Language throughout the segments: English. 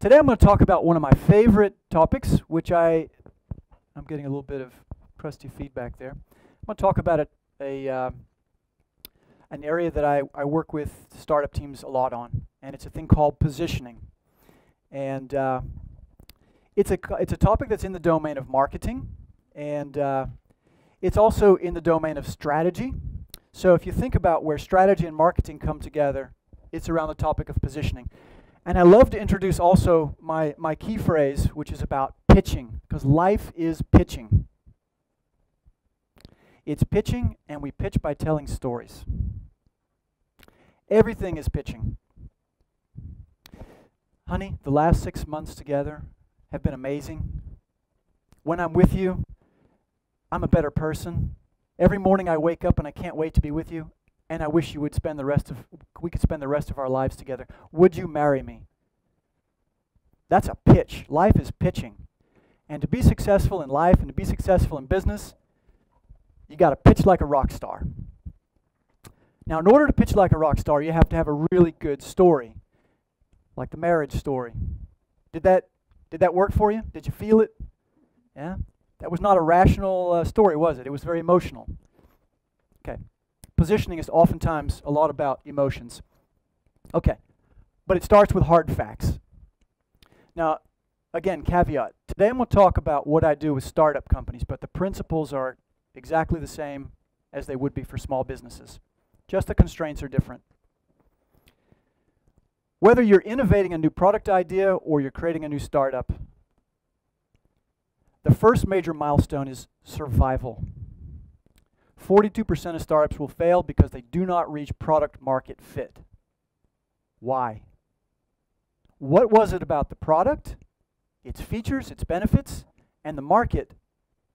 Today I'm going to talk about one of my favorite topics, which I'm getting a little bit of crusty feedback there. I'm going to talk about an area that I work with startup teams a lot on, and it's a thing called positioning. And it's a topic that's in the domain of marketing, and it's also in the domain of strategy. So if you think about where strategy and marketing come together, it's around the topic of positioning. And I love to introduce also my key phrase, which is about pitching, because life is pitching. It's pitching, and we pitch by telling stories. Everything is pitching. Honey, the last 6 months together have been amazing. When I'm with you, I'm a better person. Every morning I wake up and I can't wait to be with you, and I wish we could spend the rest of our lives together. Would you marry me? That's a pitch. Life is pitching. And to be successful in life and to be successful in business, you got to pitch like a rock star. Now, in order to pitch like a rock star, you have to have a really good story, like the marriage story. Did that work for you? Did you feel it? Yeah? That was not a rational story, was it? It was very emotional. Okay. Positioning is oftentimes a lot about emotions. Okay. But it starts with hard facts. Now, again, caveat. Today I'm going to talk about what I do with startup companies, but the principles are exactly the same as they would be for small businesses. Just the constraints are different. Whether you're innovating a new product idea or you're creating a new startup, the first major milestone is survival. 42% of startups will fail because they do not reach product market fit. Why? What was it about the product, its features, its benefits, and the market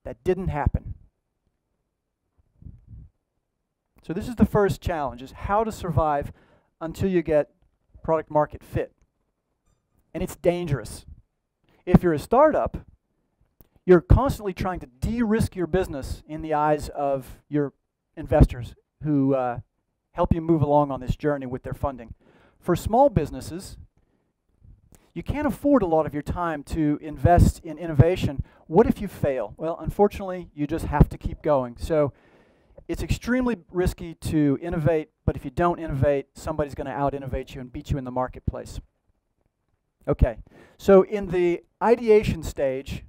that didn't happen? So this is the first challenge, is how to survive until you get product market fit. And it's dangerous. If you're a startup, you're constantly trying to de-risk your business in the eyes of your investors who help you move along on this journey with their funding. For small businesses, you can't afford a lot of your time to invest in innovation. What if you fail? Well, unfortunately, you just have to keep going. So it's extremely risky to innovate, but if you don't innovate, somebody's going to out-innovate you and beat you in the marketplace. Okay, so in the ideation stage,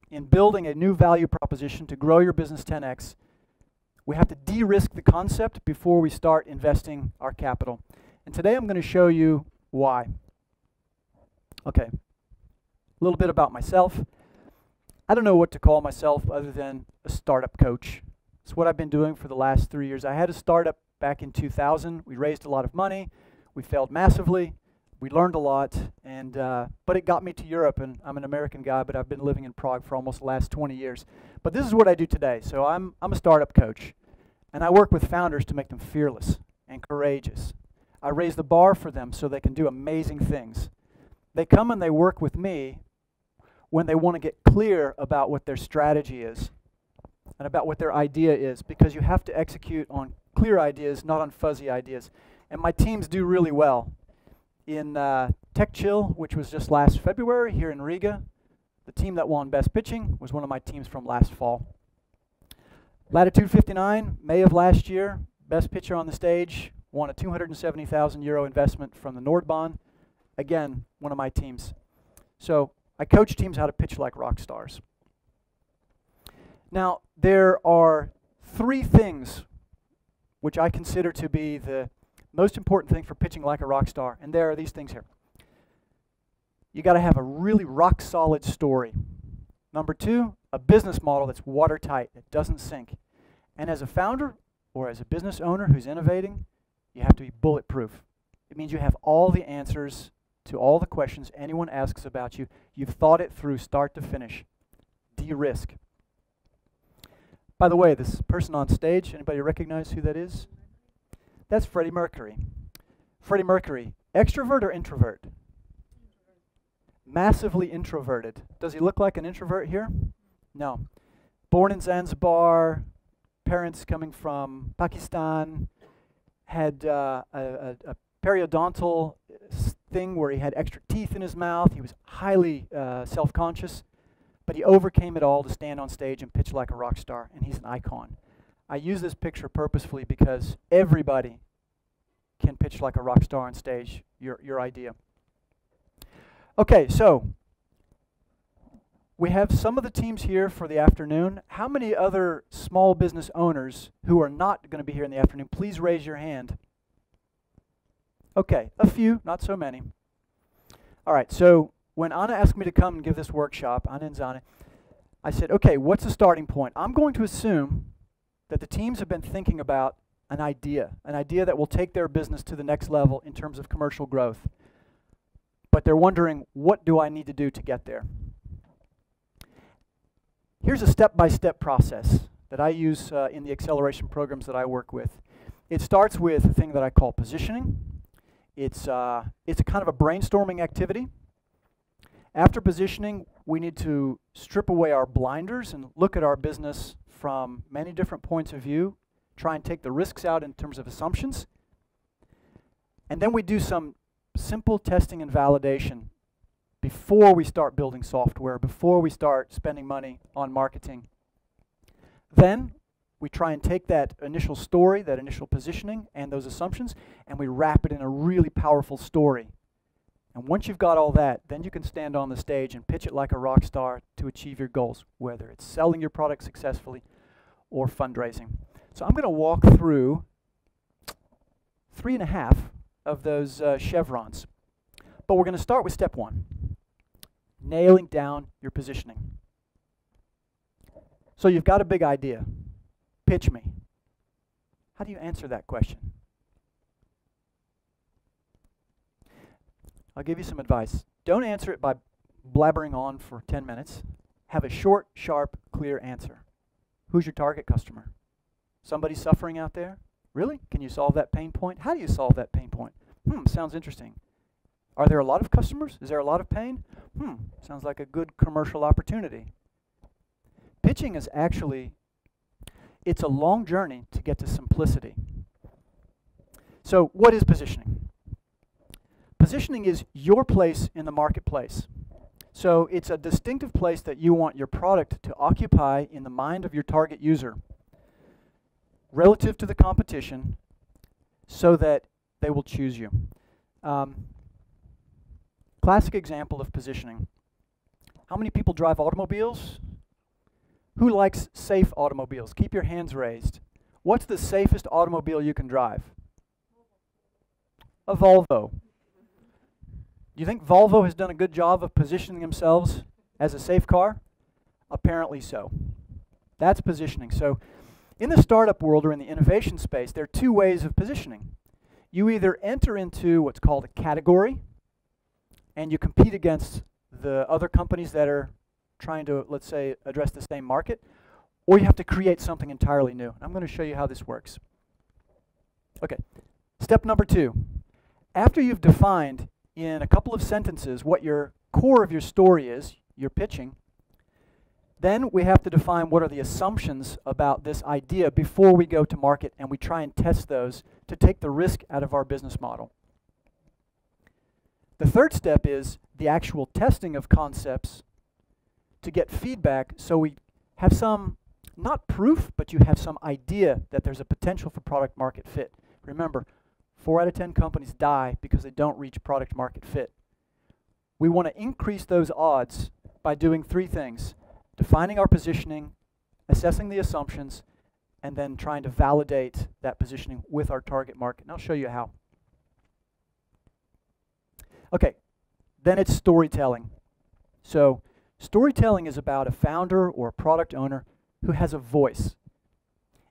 in building a new value proposition to grow your business 10x, we have to de-risk the concept before we start investing our capital. And today I'm going to show you why. Okay, a little bit about myself. I don't know what to call myself other than a startup coach. It's what I've been doing for the last 3 years. I had a startup back in 2000. We raised a lot of money. We failed massively. We learned a lot, and but it got me to Europe, and I'm an American guy, but I've been living in Prague for almost the last 20 years. But this is what I do today. So I'm a startup coach, and I work with founders to make them fearless and courageous. I raise the bar for them so they can do amazing things. They come and they work with me when they want to get clear about what their strategy is and about what their idea is, because you have to execute on clear ideas, not on fuzzy ideas. And my teams do really well. In Tech Chill, which was just last February here in Riga, the team that won Best Pitching was one of my teams from last fall. Latitude 59, May of last year, Best Pitcher on the stage, won a €270,000 investment from the Nordbahn. Again, one of my teams. So I coach teams how to pitch like rock stars. Now, there are 3 things which I consider to be the most important thing for pitching like a rock star, and there are these things here. You got to have a really rock solid story. Number 2, a business model that's watertight, that doesn't sink. And as a founder or as a business owner who's innovating, you have to be bulletproof. It means you have all the answers to all the questions anyone asks about you. You've thought it through start to finish. De-risk. By the way, this person on stage, anybody recognize who that is? That's Freddie Mercury. Freddie Mercury, extrovert or introvert? Massively introverted. Does he look like an introvert here? No. Born in Zanzibar, parents coming from Pakistan, had a periodontal thing where he had extra teeth in his mouth. He was highly self-conscious, but he overcame it all to stand on stage and pitch like a rock star, and he's an icon. I use this picture purposefully because everybody can pitch like a rock star on stage, your idea. Okay, so we have some of the teams here for the afternoon. How many other small business owners who are not going to be here in the afternoon, please raise your hand. Okay, a few, not so many. All right, so when Anna asked me to come and give this workshop, Anna and Zana, I said, okay, what's the starting point? I'm going to assume that the teams have been thinking about an idea that will take their business to the next level in terms of commercial growth. But they're wondering, what do I need to do to get there? Here's a step-by-step process that I use in the acceleration programs that I work with. It starts with a thing that I call positioning. It's a kind of a brainstorming activity. After positioning, we need to strip away our blinders and look at our business from many different points of view, try and take the risks out in terms of assumptions. And then we do some simple testing and validation before we start building software, before we start spending money on marketing. Then we try and take that initial story, that initial positioning, and those assumptions, and we wrap it in a really powerful story. And once you've got all that, then you can stand on the stage and pitch it like a rock star to achieve your goals, whether it's selling your product successfully or fundraising. So I'm going to walk through 3.5 of those chevrons. But we're going to start with step 1, nailing down your positioning. So you've got a big idea. Pitch me. How do you answer that question? I'll give you some advice. Don't answer it by blabbering on for 10 minutes. Have a short, sharp, clear answer. Who's your target customer? Somebody suffering out there? Really? Can you solve that pain point? How do you solve that pain point? Sounds interesting. Are there a lot of customers? Is there a lot of pain? Sounds like a good commercial opportunity. Pitching is actually, it's a long journey to get to simplicity. So what is positioning? Positioning is your place in the marketplace. So it's a distinctive place that you want your product to occupy in the mind of your target user relative to the competition so that they will choose you. Classic example of positioning. How many people drive automobiles? Who likes safe automobiles? Keep your hands raised. What's the safest automobile you can drive? A Volvo. Do you think Volvo has done a good job of positioning themselves as a safe car? Apparently so. That's positioning. So in the startup world or in the innovation space, there are 2 ways of positioning. You either enter into what's called a category, and you compete against the other companies that are trying to, let's say, address the same market, or you have to create something entirely new. I'm going to show you how this works. Okay, step number 2. After you've defined in a couple of sentences what your core of your story is, your pitching, then we have to define what are the assumptions about this idea before we go to market, and we try and test those to take the risk out of our business model. The third step is the actual testing of concepts to get feedback so we have some, not proof, but you have some idea that there's a potential for product market fit. Remember, 4 out of 10 companies die because they don't reach product market fit. We want to increase those odds by doing 3 things: defining our positioning, assessing the assumptions, and then trying to validate that positioning with our target market. And I'll show you how. Okay, then it's storytelling. So storytelling is about a founder or a product owner who has a voice.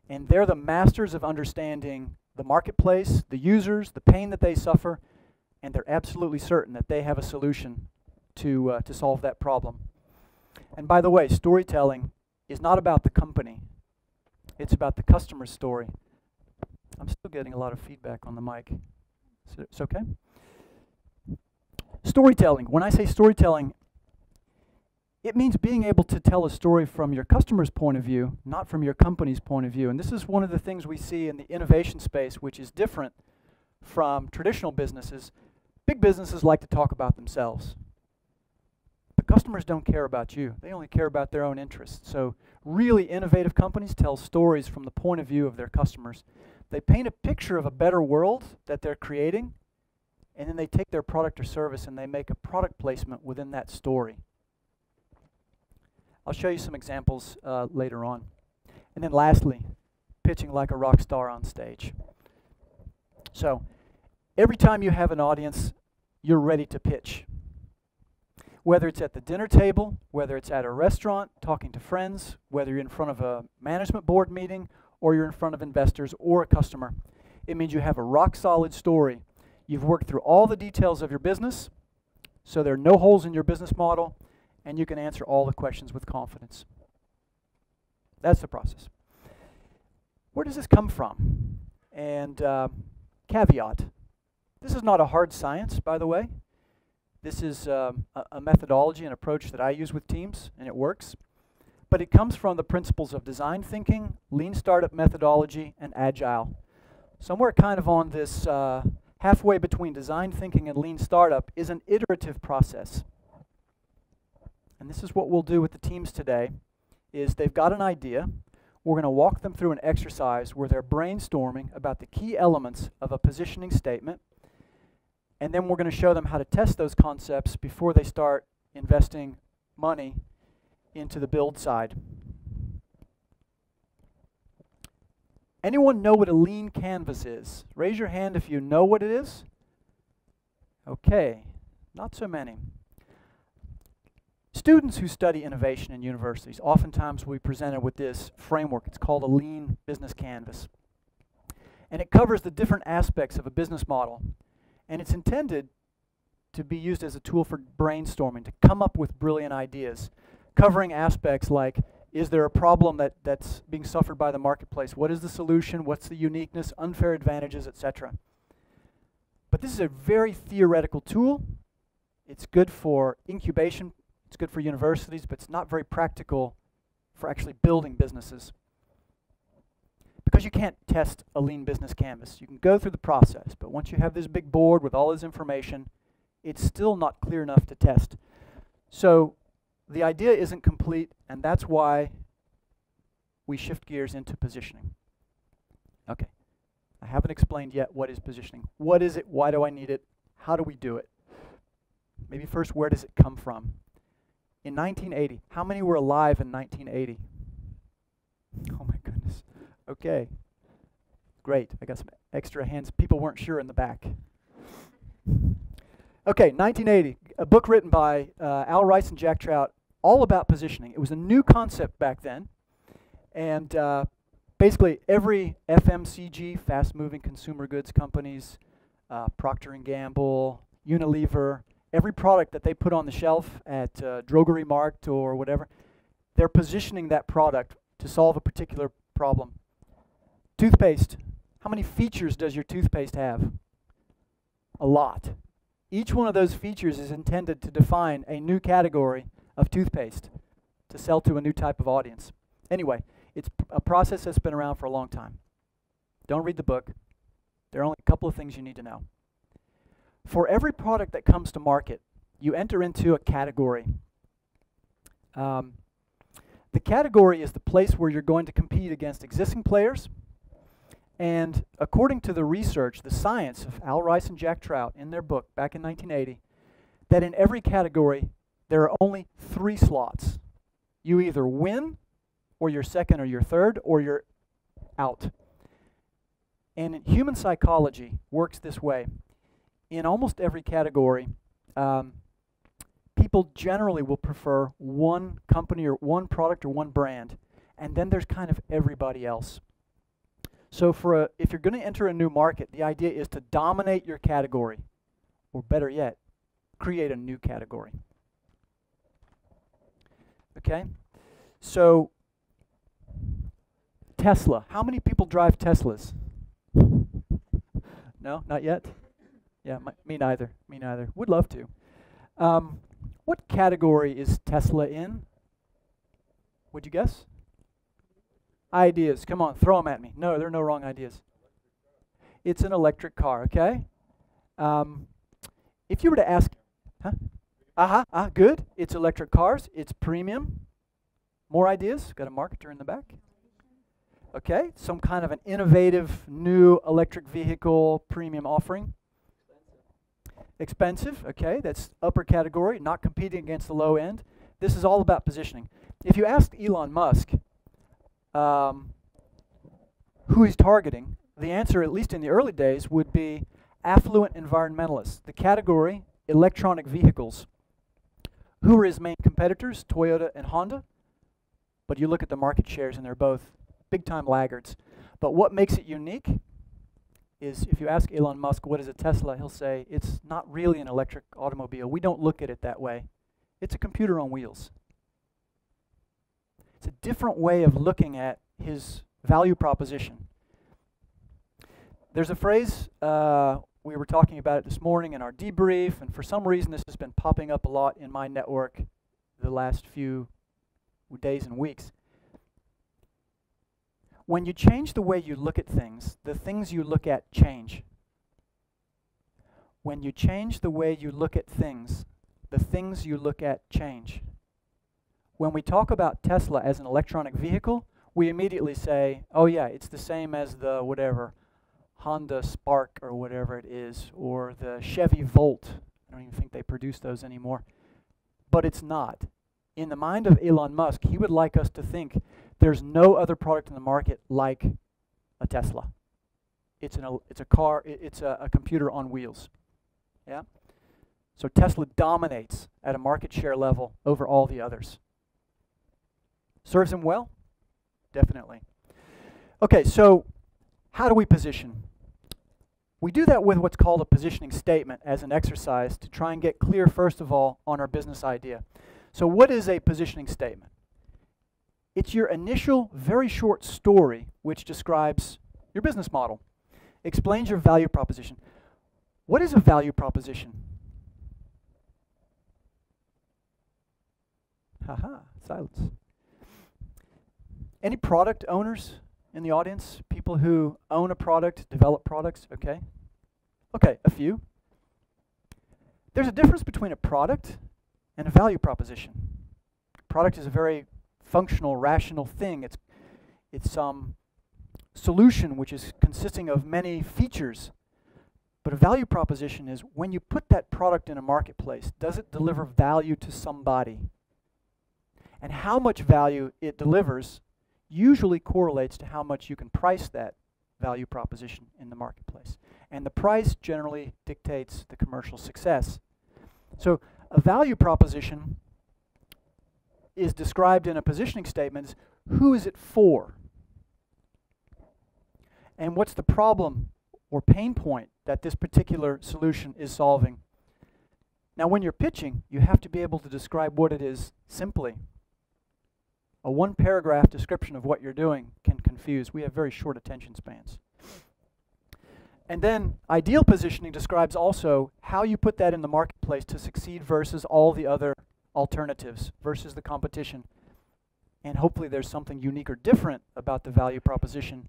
And they're the masters of understanding the marketplace, the users, the pain that they suffer, and they're absolutely certain that they have a solution to solve that problem. And by the way, storytelling is not about the company. It's about the customer's story. I'm still getting a lot of feedback on the mic. It's okay? Storytelling. When I say storytelling, it means being able to tell a story from your customer's point of view, not from your company's point of view. And this is one of the things we see in the innovation space, which is different from traditional businesses. Big businesses like to talk about themselves. But customers don't care about you. They only care about their own interests. So really innovative companies tell stories from the point of view of their customers. They paint a picture of a better world that they're creating, and then they take their product or service and they make a product placement within that story. I'll show you some examples later on. And then lastly, pitching like a rock star on stage. So every time you have an audience, you're ready to pitch. Whether it's at the dinner table, whether it's at a restaurant, talking to friends, whether you're in front of a management board meeting, or you're in front of investors or a customer, it means you have a rock-solid story. You've worked through all the details of your business, so there are no holes in your business model, and you can answer all the questions with confidence. That's the process. Where does this come from? And caveat, this is not a hard science, by the way. This is a methodology and approach that I use with teams, and it works. But it comes from the principles of design thinking, lean startup methodology, and agile. Somewhere kind of on this halfway between design thinking and lean startup is an iterative process. And this is what we'll do with the teams today, is they've got an idea. We're going to walk them through an exercise where they're brainstorming about the key elements of a positioning statement. And then we're going to show them how to test those concepts before they start investing money into the build side. Anyone know what a lean canvas is? Raise your hand if you know what it is. Okay, not so many. Students who study innovation in universities, oftentimes we presented with this framework. It's called a lean business canvas. And it covers the different aspects of a business model. And it's intended to be used as a tool for brainstorming, to come up with brilliant ideas, covering aspects like, is there a problem that's being suffered by the marketplace? What is the solution? What's the uniqueness, unfair advantages, etc. But this is a very theoretical tool. It's good for incubation. It's good for universities, but it's not very practical for actually building businesses. Because you can't test a lean business canvas. You can go through the process, but once you have this big board with all this information, it's still not clear enough to test. So the idea isn't complete, and that's why we shift gears into positioning. Okay, I haven't explained yet what is positioning. What is it? Why do I need it? How do we do it? Maybe first, where does it come from? In 1980, how many were alive in 1980? Oh my goodness. Okay, great. I got some extra hands. People weren't sure in the back. Okay, 1980, a book written by Al Rice and Jack Trout, all about positioning. It was a new concept back then, and basically every FMCG, fast-moving consumer goods companies, Procter & Gamble, Unilever, every product that they put on the shelf at Drogerie Markt or whatever, they're positioning that product to solve a particular problem. Toothpaste. How many features does your toothpaste have? A lot. Each one of those features is intended to define a new category of toothpaste to sell to a new type of audience. Anyway, it's a process that's been around for a long time. Don't read the book. There are only a couple of things you need to know. For every product that comes to market, you enter into a category. The category is the place where you're going to compete against existing players. And according to the research, the science of Al Rice and Jack Trout in their book back in 1980, that in every category, there are only 3 slots. You either win, or you're second, or you're third, or you're out. And human psychology works this way. In almost every category, people generally will prefer one company or one product or one brand, and then there's kind of everybody else. So if you're going to enter a new market, the idea is to dominate your category, or better yet, create a new category. Okay? So, Tesla. How many people drive Teslas? No, not yet? Yeah, me neither. Me neither. Would love to. What category is Tesla in? Would you guess? Ideas. Come on, throw them at me. No, there are no wrong ideas. It's an electric car, okay? If you were to ask, huh? Good. It's electric cars. It's premium. More ideas? Got a marketer in the back. Okay, some kind of an innovative new electric vehicle premium offering. Expensive, okay, that's upper category, not competing against the low end. This is all about positioning. If you ask Elon Musk who he's targeting, the answer, at least in the early days, would be affluent environmentalists. The category, electronic vehicles. Who are his main competitors? Toyota and Honda. But you look at the market shares and they're both big-time laggards. But what makes it unique is if you ask Elon Musk, what is a Tesla, he'll say, it's not really an electric automobile. We don't look at it that way. It's a computer on wheels. It's a different way of looking at his value proposition. There's a phrase, we were talking about it this morning in our debrief, and for some reason this has been popping up a lot in my network the last few days and weeks. When you change the way you look at things, the things you look at change. When you change the way you look at things, the things you look at change. When we talk about Tesla as an electronic vehicle, we immediately say, oh yeah, it's the same as the whatever, Honda Spark or whatever it is, or the Chevy Volt. I don't even think they produce those anymore. But it's not. In the mind of Elon Musk, he would like us to think there's no other product in the market like a Tesla. It's a car, it's a computer on wheels. Yeah? So Tesla dominates at a market share level over all the others. Serves him well? Definitely. Okay, so how do we position? We do that with what's called a positioning statement as an exercise to try and get clear, first of all, on our business idea. So what is a positioning statement? It's your initial, very short story which describes your business model, explains your value proposition. What is a value proposition? Haha, silence. Any product owners in the audience? People who own a product, develop products? Okay. Okay, a few. There's a difference between a product and a value proposition. Product is a very functional, rational thing. It's some solution which is consisting of many features. But a value proposition is when you put that product in a marketplace, does it deliver value to somebody? And how much value it delivers usually correlates to how much you can price that value proposition in the marketplace. And the price generally dictates the commercial success. So a value proposition is described in a positioning statement as who is it for? And what's the problem or pain point that this particular solution is solving? Now when you're pitching, you have to be able to describe what it is simply. A one-paragraph description of what you're doing can confuse. We have very short attention spans. And then ideal positioning describes also how you put that in the marketplace to succeed versus all the other alternatives, versus the competition. And hopefully there's something unique or different about the value proposition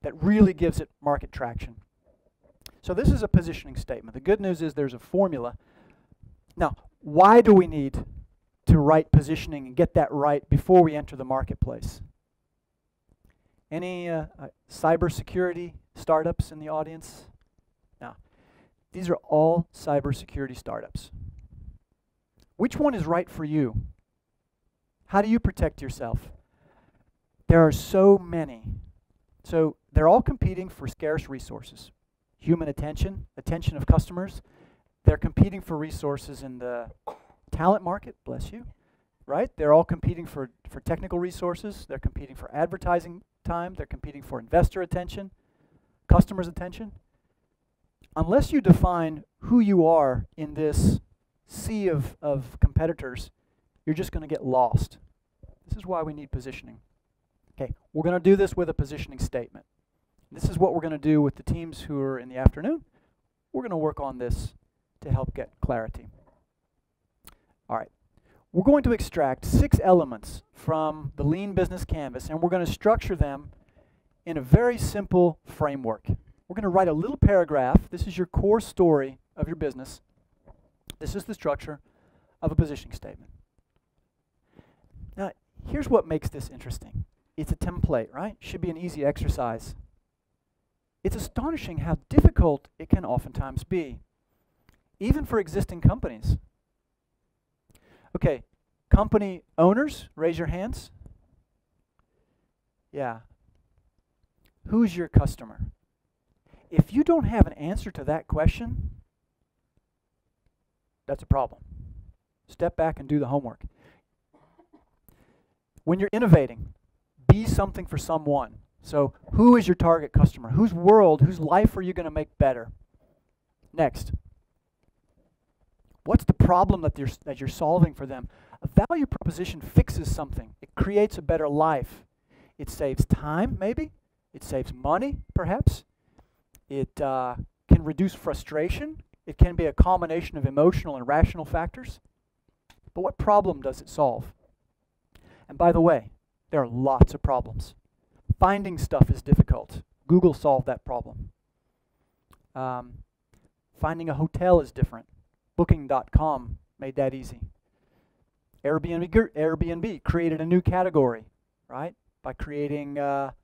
that really gives it market traction. So this is a positioning statement. The good news is there's a formula. Now, why do we need to write positioning and get that right before we enter the marketplace? Any cybersecurity startups in the audience? No. These are all cybersecurity startups. Which one is right for you? How do you protect yourself? There are so many. So they're all competing for scarce resources. Human attention, attention of customers. They're competing for resources in the talent market, bless you, right? They're all competing for technical resources. They're competing for advertising time. They're competing for investor attention, customers' attention. Unless you define who you are in this sea of competitors, you're just going to get lost. This is why we need positioning. Okay, we're going to do this with a positioning statement. This is what we're going to do with the teams who are in the afternoon. We're going to work on this to help get clarity. All right. We're going to extract 6 elements from the Lean Business Canvas, and we're going to structure them in a very simple framework. We're going to write a little paragraph. This is your core story of your business. This is the structure of a positioning statement. Now, here's what makes this interesting. It's a template, right? Should be an easy exercise. It's astonishing how difficult it can oftentimes be, even for existing companies. Okay, company owners, raise your hands. Yeah. Who's your customer? If you don't have an answer to that question, that's a problem. Step back and do the homework. When you're innovating, be something for someone. So who is your target customer? Whose world, whose life are you going to make better? Next. What's the problem that you're solving for them? A value proposition fixes something. It creates a better life. It saves time, maybe. It saves money, perhaps. It can reduce frustration. It can be a combination of emotional and rational factors. But what problem does it solve? And by the way, there are lots of problems. Finding stuff is difficult. Google solved that problem. Finding a hotel is different. Booking.com made that easy. Airbnb created a new category, right? By creating a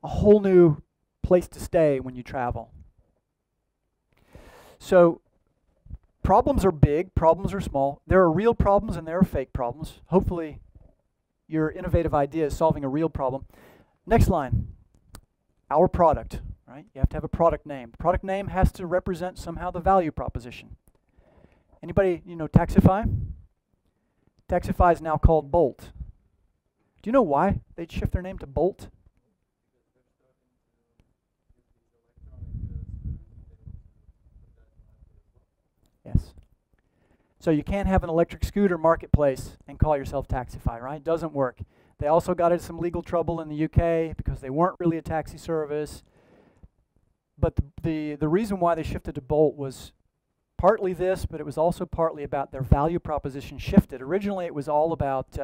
whole new place to stay when you travel. So problems are big, problems are small. There are real problems and there are fake problems. Hopefully your innovative idea is solving a real problem. Next line, our product, right? You have to have a product name. Product name has to represent somehow the value proposition. Anybody, Taxify? Taxify is now called Bolt. Do you know why they'd shift their name to Bolt? Yes. So you can't have an electric scooter marketplace and call yourself Taxify, right? Doesn't work. They also got into some legal trouble in the UK because they weren't really a taxi service. But the reason why they shifted to Bolt was partly this, but it was also partly about their value proposition shifted. Originally it was all about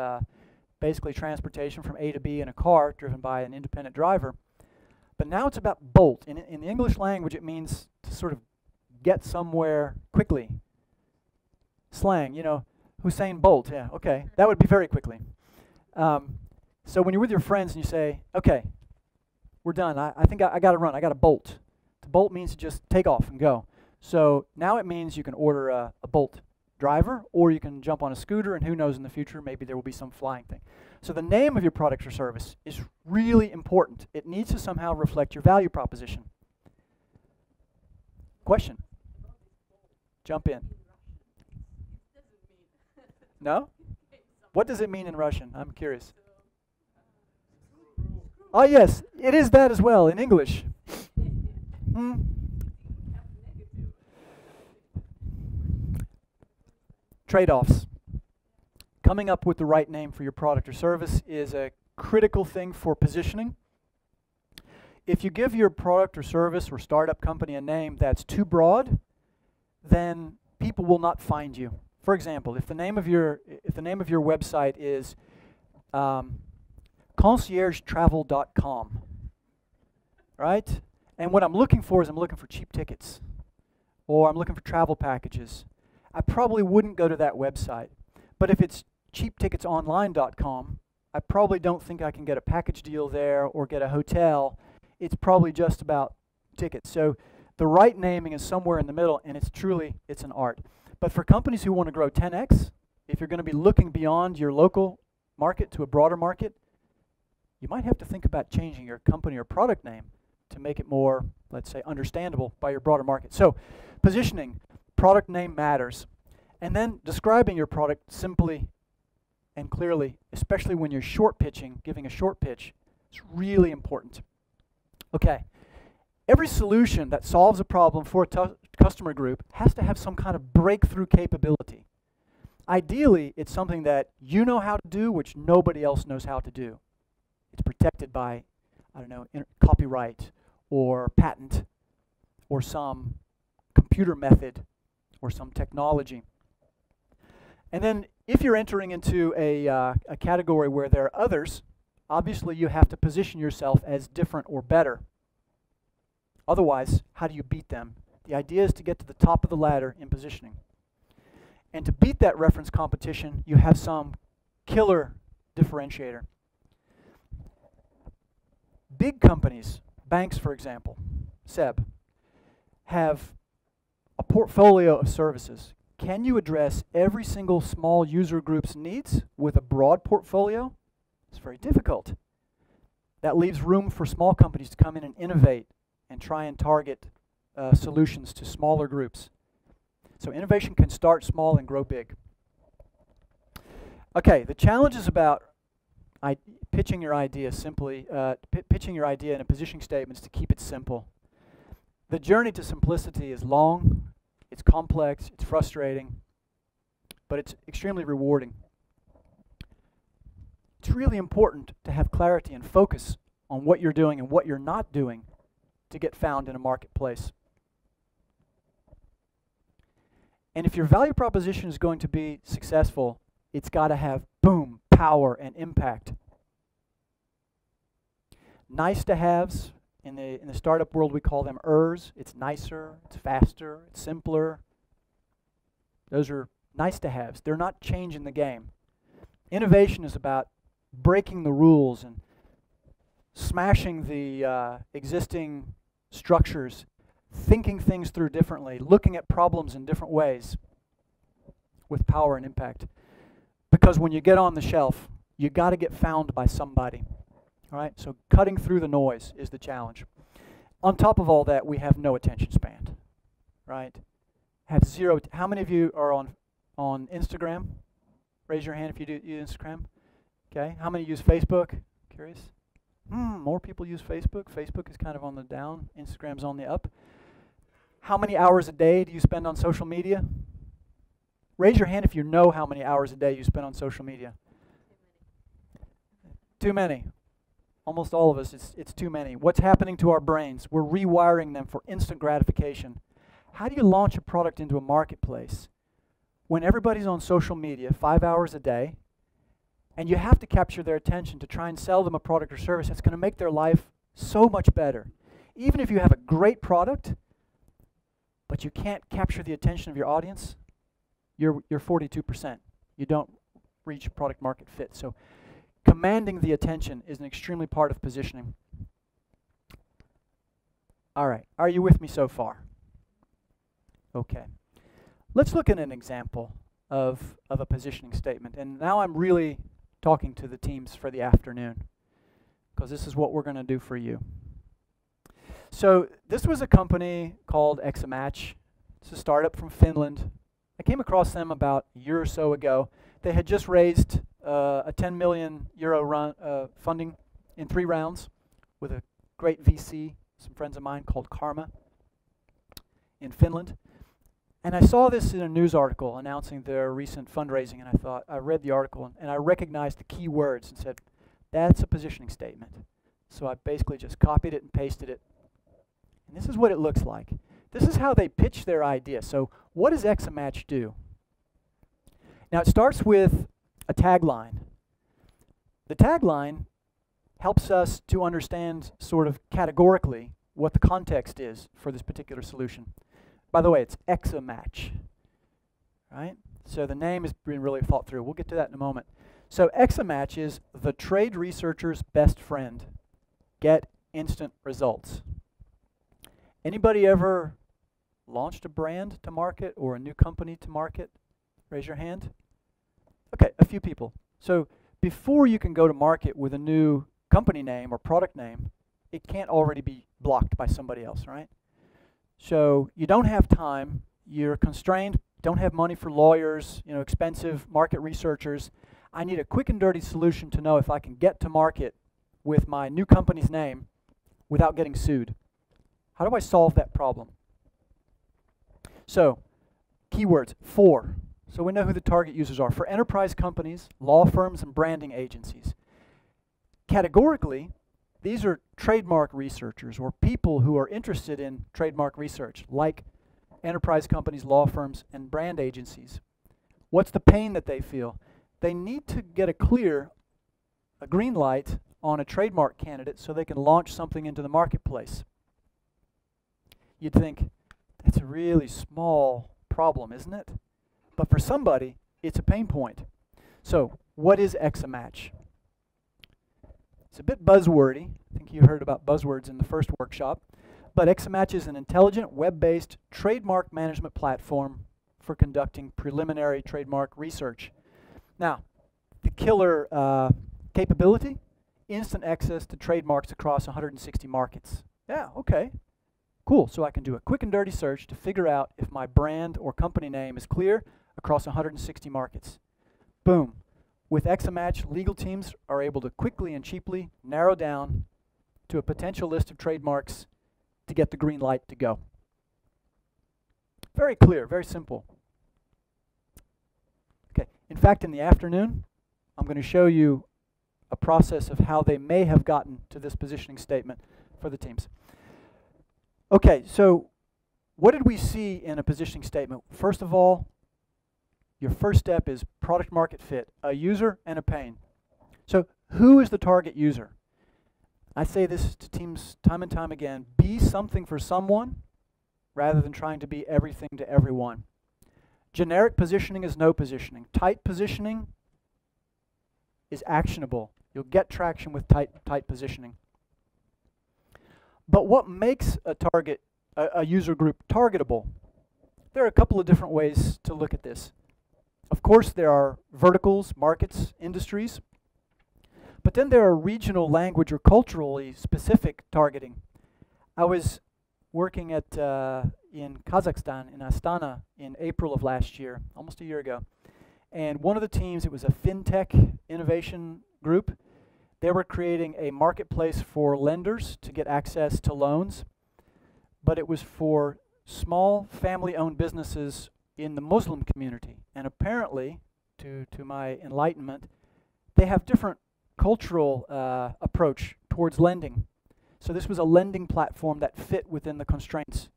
basically transportation from A to B in a car driven by an independent driver. But now it's about Bolt. In the English language it means to sort of get somewhere quickly. Slang, Usain Bolt, yeah, okay. That would be very quickly. So when you're with your friends and you say, okay, we're done, I think I got to run, I got to bolt. To bolt means to just take off and go. So now it means you can order a Bolt driver, or you can jump on a scooter, and who knows in the future, maybe there will be some flying thing. So the name of your product or service is really important. It needs to somehow reflect your value proposition. Question? Jump in. No? What does it mean in Russian? I'm curious. Oh yes, it is that as well in English. Trade-offs. Coming up with the right name for your product or service is a critical thing for positioning. If you give your product or service or startup company a name that's too broad, then people will not find you. For example, if the name of your website is conciergetravel.com, right? And what I'm looking for is I'm looking for cheap tickets, or I'm looking for travel packages. I probably wouldn't go to that website. But if it's cheapticketsonline.com, I probably don't think I can get a package deal there or get a hotel. It's probably just about tickets. So the right naming is somewhere in the middle, and it's an art. But for companies who want to grow 10x, if you're going to be looking beyond your local market to a broader market, you might have to think about changing your company or product name to make it more, let's say, understandable by your broader market. So positioning, product name matters. And then describing your product simply and clearly, especially when you're short pitching, giving a short pitch, is really important. Okay, every solution that solves a problem for a customer group has to have some kind of breakthrough capability. Ideally, it's something that you know how to do, which nobody else knows how to do. It's protected by, I don't know, copyright or patent or some computer method or some technology. And then if you're entering into a category where there are others, obviously you have to position yourself as different or better. Otherwise, how do you beat them? The idea is to get to the top of the ladder in positioning. And to beat that reference competition, you have some killer differentiator. Big companies, banks for example, SEB, have a portfolio of services. Can you address every single small user group's needs with a broad portfolio? It's very difficult. That leaves room for small companies to come in and innovate and try and target solutions to smaller groups. So innovation can start small and grow big. Okay, the challenge is about pitching your idea simply, pitching your idea in a positioning statement is to keep it simple. The journey to simplicity is long, it's complex, it's frustrating, but it's extremely rewarding. It's really important to have clarity and focus on what you're doing and what you're not doing to get found in a marketplace. And if your value proposition is going to be successful, it's got to have, boom, power and impact. Nice to haves, in the startup world we call them ERS. It's nicer, it's faster, it's simpler. Those are nice to haves. They're not changing the game. Innovation is about breaking the rules and smashing the existing structures, thinking things through differently, looking at problems in different ways with power and impact. Because when you get on the shelf, you got to get found by somebody. All right? So cutting through the noise is the challenge. On top of all that, we have no attention span. Right? Have zero. How many of you are on Instagram? Raise your hand if you do use Instagram. Okay. How many use Facebook? Curious? More people use Facebook. Facebook is kind of on the down. Instagram's on the up. How many hours a day do you spend on social media? Raise your hand if you know how many hours a day you spend on social media. Too many. Almost all of us, it's too many. What's happening to our brains? We're rewiring them for instant gratification. How do you launch a product into a marketplace when everybody's on social media 5 hours a day, and you have to capture their attention to try and sell them a product or service that's going to make their life so much better? Even if you have a great product, but you can't capture the attention of your audience, you're 42%. You don't reach product market fit. So commanding the attention is an extremely part of positioning. All right, are you with me so far? Okay. Let's look at an example of a positioning statement. And now I'm really talking to the teams for the afternoon, because this is what we're going to do for you. So this was a company called Examatch. It's a startup from Finland. I came across them about a year or so ago. They had just raised a 10 million euro funding in 3 rounds with a great VC, some friends of mine, called Karma in Finland. And I saw this in a news article announcing their recent fundraising, and I read the article, and I recognized the key words and said, that's a positioning statement. So I basically just copied it and pasted it. And this is what it looks like. This is how they pitch their idea. So what does Examatch do? Now it starts with a tagline. The tagline helps us to understand sort of categorically what the context is for this particular solution. By the way, it's Examatch, right? So the name has been really thought through. We'll get to that in a moment. So Examatch is the trade researcher's best friend. Get instant results. Anybody ever launched a brand to market or a new company to market? Raise your hand. Okay, a few people. So before you can go to market with a new company name or product name, it can't already be blocked by somebody else, right? So you don't have time, you're constrained, don't have money for lawyers, expensive market researchers. I need a quick and dirty solution to know if I can get to market with my new company's name without getting sued. How do I solve that problem? So, keywords, 4. So we know who the target users are. For enterprise companies, law firms, and branding agencies. Categorically, these are trademark researchers or people who are interested in trademark research, like enterprise companies, law firms, and brand agencies. What's the pain that they feel? They need to get a green light on a trademark candidate so they can launch something into the marketplace. You'd think, that's a really small problem, isn't it? but for somebody, it's a pain point. So, what is X-a-match? It's a bit buzzwordy. I think you heard about buzzwords in the first workshop. But X-a-match is an intelligent, web-based trademark management platform for conducting preliminary trademark research. Now, the killer capability, instant access to trademarks across 160 markets. Yeah, okay, cool. So I can do a quick and dirty search to figure out if my brand or company name is clear across 160 markets. Boom. With X-a-match, legal teams are able to quickly and cheaply narrow down to a potential list of trademarks to get the green light to go. Very clear, very simple. Okay, in fact, in the afternoon, I'm going to show you a process of how they may have gotten to this positioning statement for the teams. Okay, so what did we see in a positioning statement? First of all, your first step is product market fit, a user and a pain. So who is the target user? I say this to teams time and time again, be something for someone rather than trying to be everything to everyone. Generic positioning is no positioning. Tight positioning is actionable. You'll get traction with tight positioning. But what makes a user group targetable? There are a couple of different ways to look at this. Of course, there are verticals, markets, industries, but then there are regional, language, or culturally specific targeting. I was working at in Kazakhstan, in Astana, in April of last year, almost a year ago. And one of the teams, it was a fintech innovation group. They were creating a marketplace for lenders to get access to loans, but it was for small family-owned businesses in the Muslim community. And apparently, to my enlightenment, they have different cultural approach towards lending. So this was a lending platform that fit within the constraints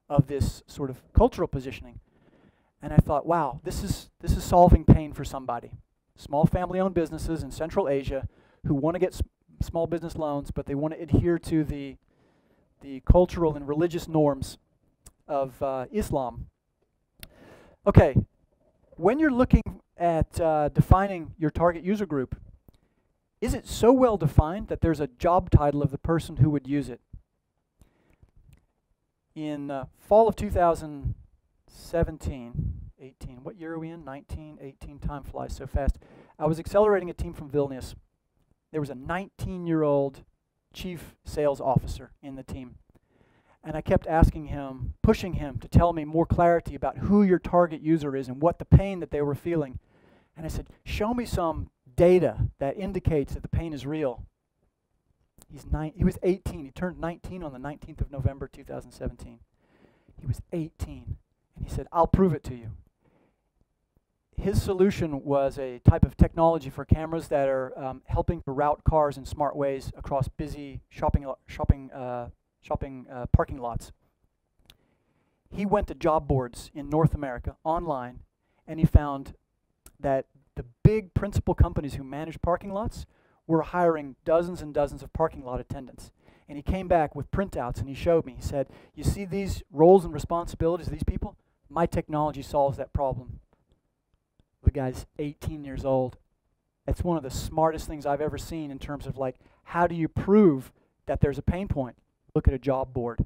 of this sort of cultural positioning. And I thought, wow, this is solving pain for somebody. Small family-owned businesses in Central Asia who want to get small business loans, but they want to adhere to the cultural and religious norms of Islam. Okay, when you're looking at defining your target user group, is it so well defined that there's a job title of the person who would use it? In fall of 2017, 18, what year are we in? 19, 18, time flies so fast. I was accelerating a team from Vilnius. There was a 19-year-old chief sales officer in the team. And I kept asking him, pushing him to tell me more clarity about who your target user is and what the pain that they were feeling. And I said, show me some data that indicates that the pain is real. He was 18. He turned 19 on the 19th of November, 2017. He was 18. And he said, I'll prove it to you. His solution was a type of technology for cameras that are helping to route cars in smart ways across busy shopping parking lots. He went to job boards in North America online, and he found that the big principal companies who manage parking lots were hiring dozens and dozens of parking lot attendants. And he came back with printouts and he showed me. He said, you see these roles and responsibilities of these people? My technology solves that problem. The guy's 18 years old. That's one of the smartest things I've ever seen in terms of like, how do you prove that there's a pain point? Look at a job board.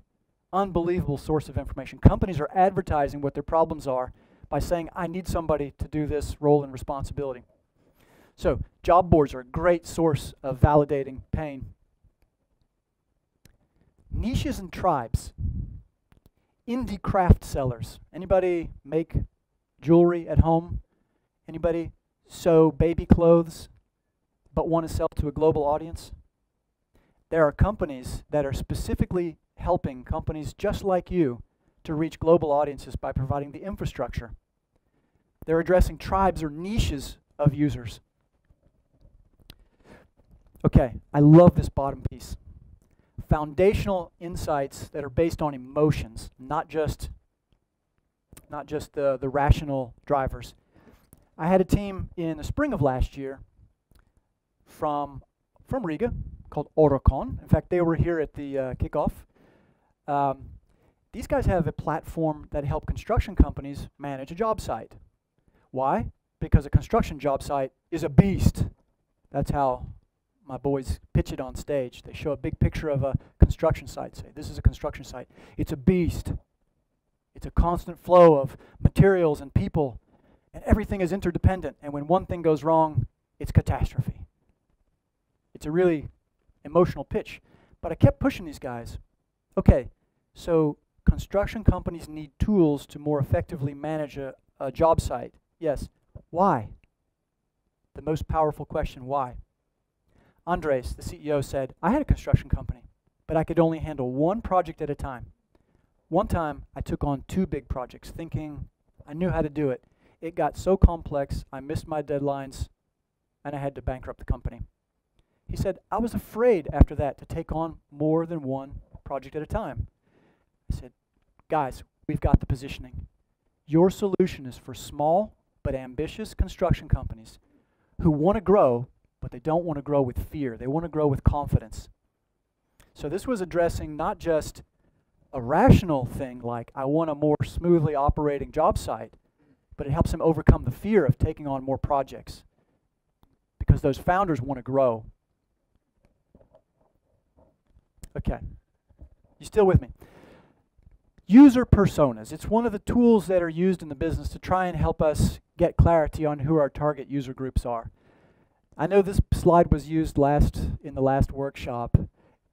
Unbelievable source of information. Companies are advertising what their problems are by saying, I need somebody to do this role and responsibility. So job boards are a great source of validating pain. Niches and tribes. Indie craft sellers. Anybody make jewelry at home? Anybody sew baby clothes but want to sell to a global audience? There are companies that are specifically helping companies just like you to reach global audiences by providing the infrastructure. They're addressing tribes or niches of users. Okay, I love this bottom piece. Foundational insights that are based on emotions, not just the rational drivers. I had a team in the spring of last year from Riga called Orocon. In fact, they were here at the kickoff. These guys have a platform that help construction companies manage a job site. Why? Because a construction job site is a beast. That's how my boys pitch it on stage. They show a big picture of a construction site, say, this is a construction site. It's a beast. It's a constant flow of materials and people, and everything is interdependent. And when one thing goes wrong, it's catastrophe. It's a really emotional pitch. But I kept pushing these guys. Okay, so construction companies need tools to more effectively manage a job site. Yes. Why? The most powerful question, why? Andres, the CEO, said, I had a construction company, but I could only handle one project at a time. One time, I took on 2 big projects, thinking I knew how to do it. It got so complex, I missed my deadlines, and I had to bankrupt the company. He said, I was afraid after that to take on more than one project at a time. I said, guys, we've got the positioning. Your solution is for small but ambitious construction companies who want to grow, but they don't want to grow with fear. They want to grow with confidence. So this was addressing not just a rational thing like I want a more smoothly operating job site, but it helps them overcome the fear of taking on more projects because those founders want to grow. Okay, you still with me? User personas. It's one of the tools that are used in the business to try and help us get clarity on who our target user groups are. I know this slide was used in the last workshop.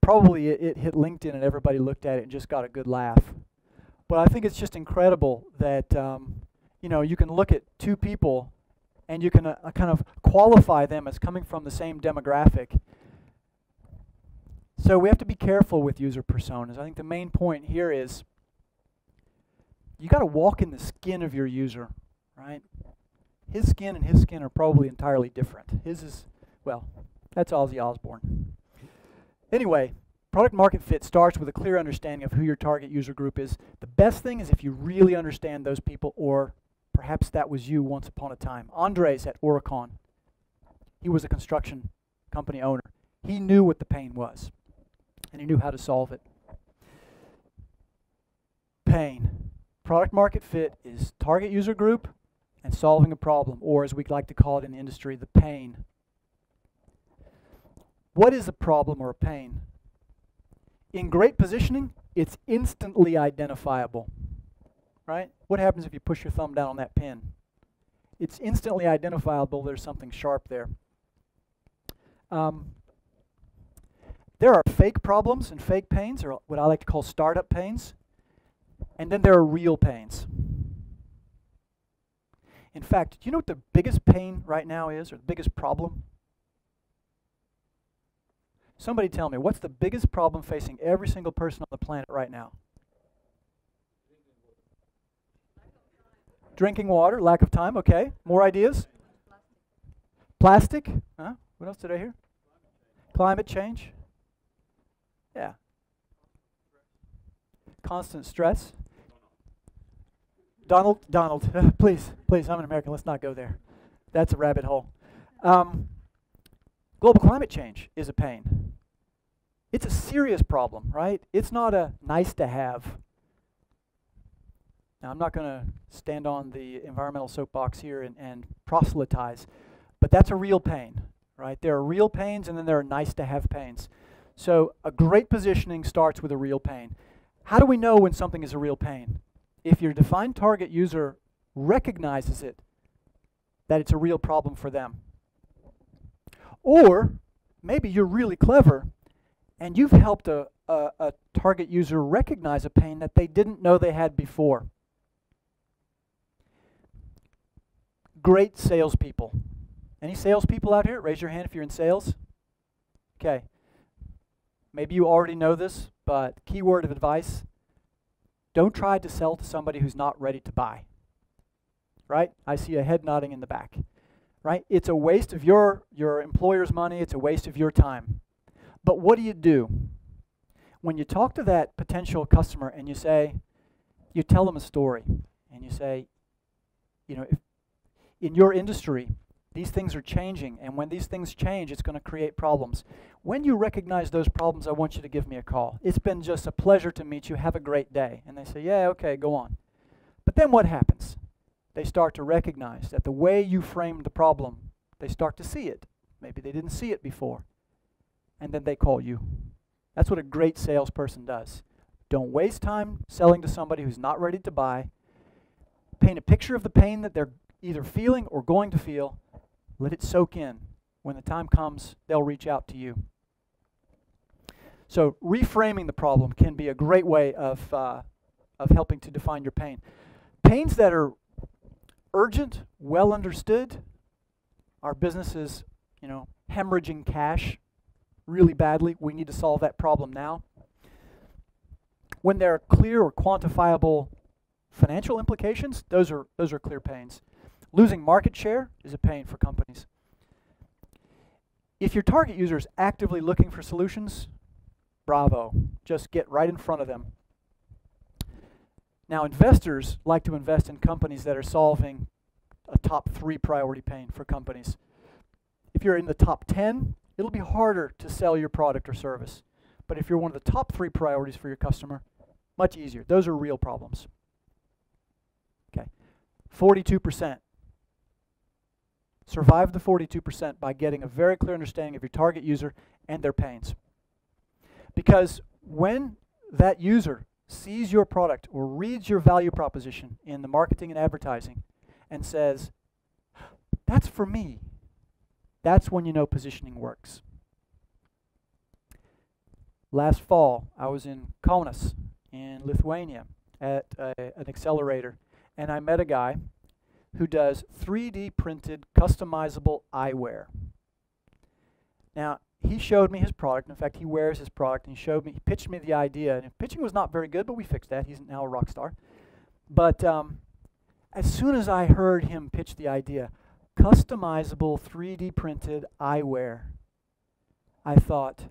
Probably it hit LinkedIn and everybody looked at it and just got a good laugh. But I think it's just incredible that you know, you can look at 2 people and you can kind of qualify them as coming from the same demographic. So we have to be careful with user personas. I think the main point here is you got to walk in the skin of your user, right? His skin and his skin are probably entirely different. His is, well, that's Ozzy Osbourne. Anyway, product market fit starts with a clear understanding of who your target user group is. The best thing is if you really understand those people, or perhaps that was you once upon a time. Andres at Oricon, he was a construction company owner. He knew what the pain was, and he knew how to solve it. Pain. Product market fit is target user group and solving a problem, or as we like to call it in the industry, the pain. What is a problem or a pain? In great positioning, it's instantly identifiable, right? What happens if you push your thumb down on that pin? It's instantly identifiable. There's something sharp there. There are fake problems and fake pains, or what I like to call startup pains. And then there are real pains. In fact, do you know what the biggest pain right now is, or the biggest problem? Somebody tell me, what's the biggest problem facing every single person on the planet right now? Drinking water, lack of time, okay. More ideas? Plastic? Huh? What else did I hear? Climate change? Yeah. Constant stress. Donald, please, I'm an American, let's not go there. That's a rabbit hole. Global climate change is a pain. It's a serious problem, right? It's not a nice to have. Now, I'm not going to stand on the environmental soapbox here and proselytize, but that's a real pain, right? There are real pains and then there are nice to have pains. So a great positioning starts with a real pain. How do we know when something is a real pain? If your defined target user recognizes it, that it's a real problem for them. Or maybe you're really clever and you've helped a target user recognize a pain that they didn't know they had before. Great salespeople. Any salespeople out here? Raise your hand if you're in sales. Okay. Maybe you already know this, but keyword of advice, don't try to sell to somebody who's not ready to buy. Right? I see a head nodding in the back. Right? It's a waste of your employer's money. It's a waste of your time. But what do? When you talk to that potential customer and you tell them a story, and you say, you know, if in your industry, these things are changing, and when these things change, it's going to create problems. When you recognize those problems, I want you to give me a call. It's been just a pleasure to meet you. Have a great day. And they say, yeah, okay, go on. But then what happens? they start to recognize that the way you framed the problem, they start to see it. Maybe they didn't see it before. And then they call you. That's what a great salesperson does. Don't waste time selling to somebody who's not ready to buy. Paint a picture of the pain that they're either feeling or going to feel. Let it soak in. When the time comes, they'll reach out to you. So reframing the problem can be a great way of helping to define your pain. Pains that are urgent, well understood. Our business is, hemorrhaging cash really badly. We need to solve that problem now. When there are clear or quantifiable financial implications, those are clear pains. Losing market share is a pain for companies. If your target user is actively looking for solutions, bravo. Just get right in front of them. Now, investors like to invest in companies that are solving a top 3 priority pain for companies. If you're in the top 10, it'll be harder to sell your product or service. But if you're one of the top 3 priorities for your customer, much easier. Those are real problems. Okay, 42%. Survive the 42% by getting a very clear understanding of your target user and their pains. Because when that user sees your product or reads your value proposition in the marketing and advertising and says, that's for me, that's when you know positioning works. Last fall, I was in Kaunas in Lithuania at an accelerator, and I met a guy who does 3D printed customizable eyewear. Now, he showed me his product. In fact, he wears his product, and he pitched me the idea. And pitching was not very good, but we fixed that. He's now a rock star. But as soon as I heard him pitch the idea, customizable 3D printed eyewear, I thought,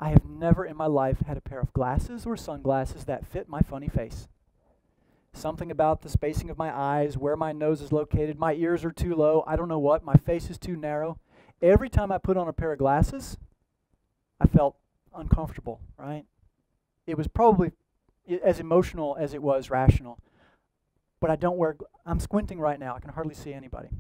I have never in my life had a pair of glasses or sunglasses that fit my funny face. Something about the spacing of my eyes, where my nose is located, my ears are too low, I don't know what, my face is too narrow. Every time I put on a pair of glasses, I felt uncomfortable, right? It was probably as emotional as it was rational. But I'm squinting right now, I can hardly see anybody.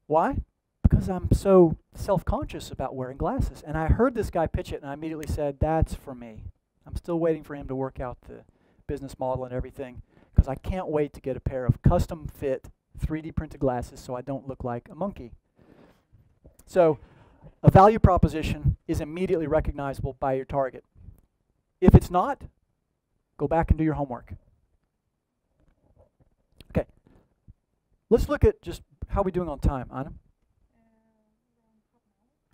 Why? Because I'm so self-conscious about wearing glasses. And I heard this guy pitch it, and I immediately said, that's for me. I'm still waiting for him to work out the business model and everything, because I can't wait to get a pair of custom fit 3D printed glasses so I don't look like a monkey. So a value proposition is immediately recognizable by your target. If it's not, go back and do your homework. Okay, let's look at just how we're doing on time, Anna.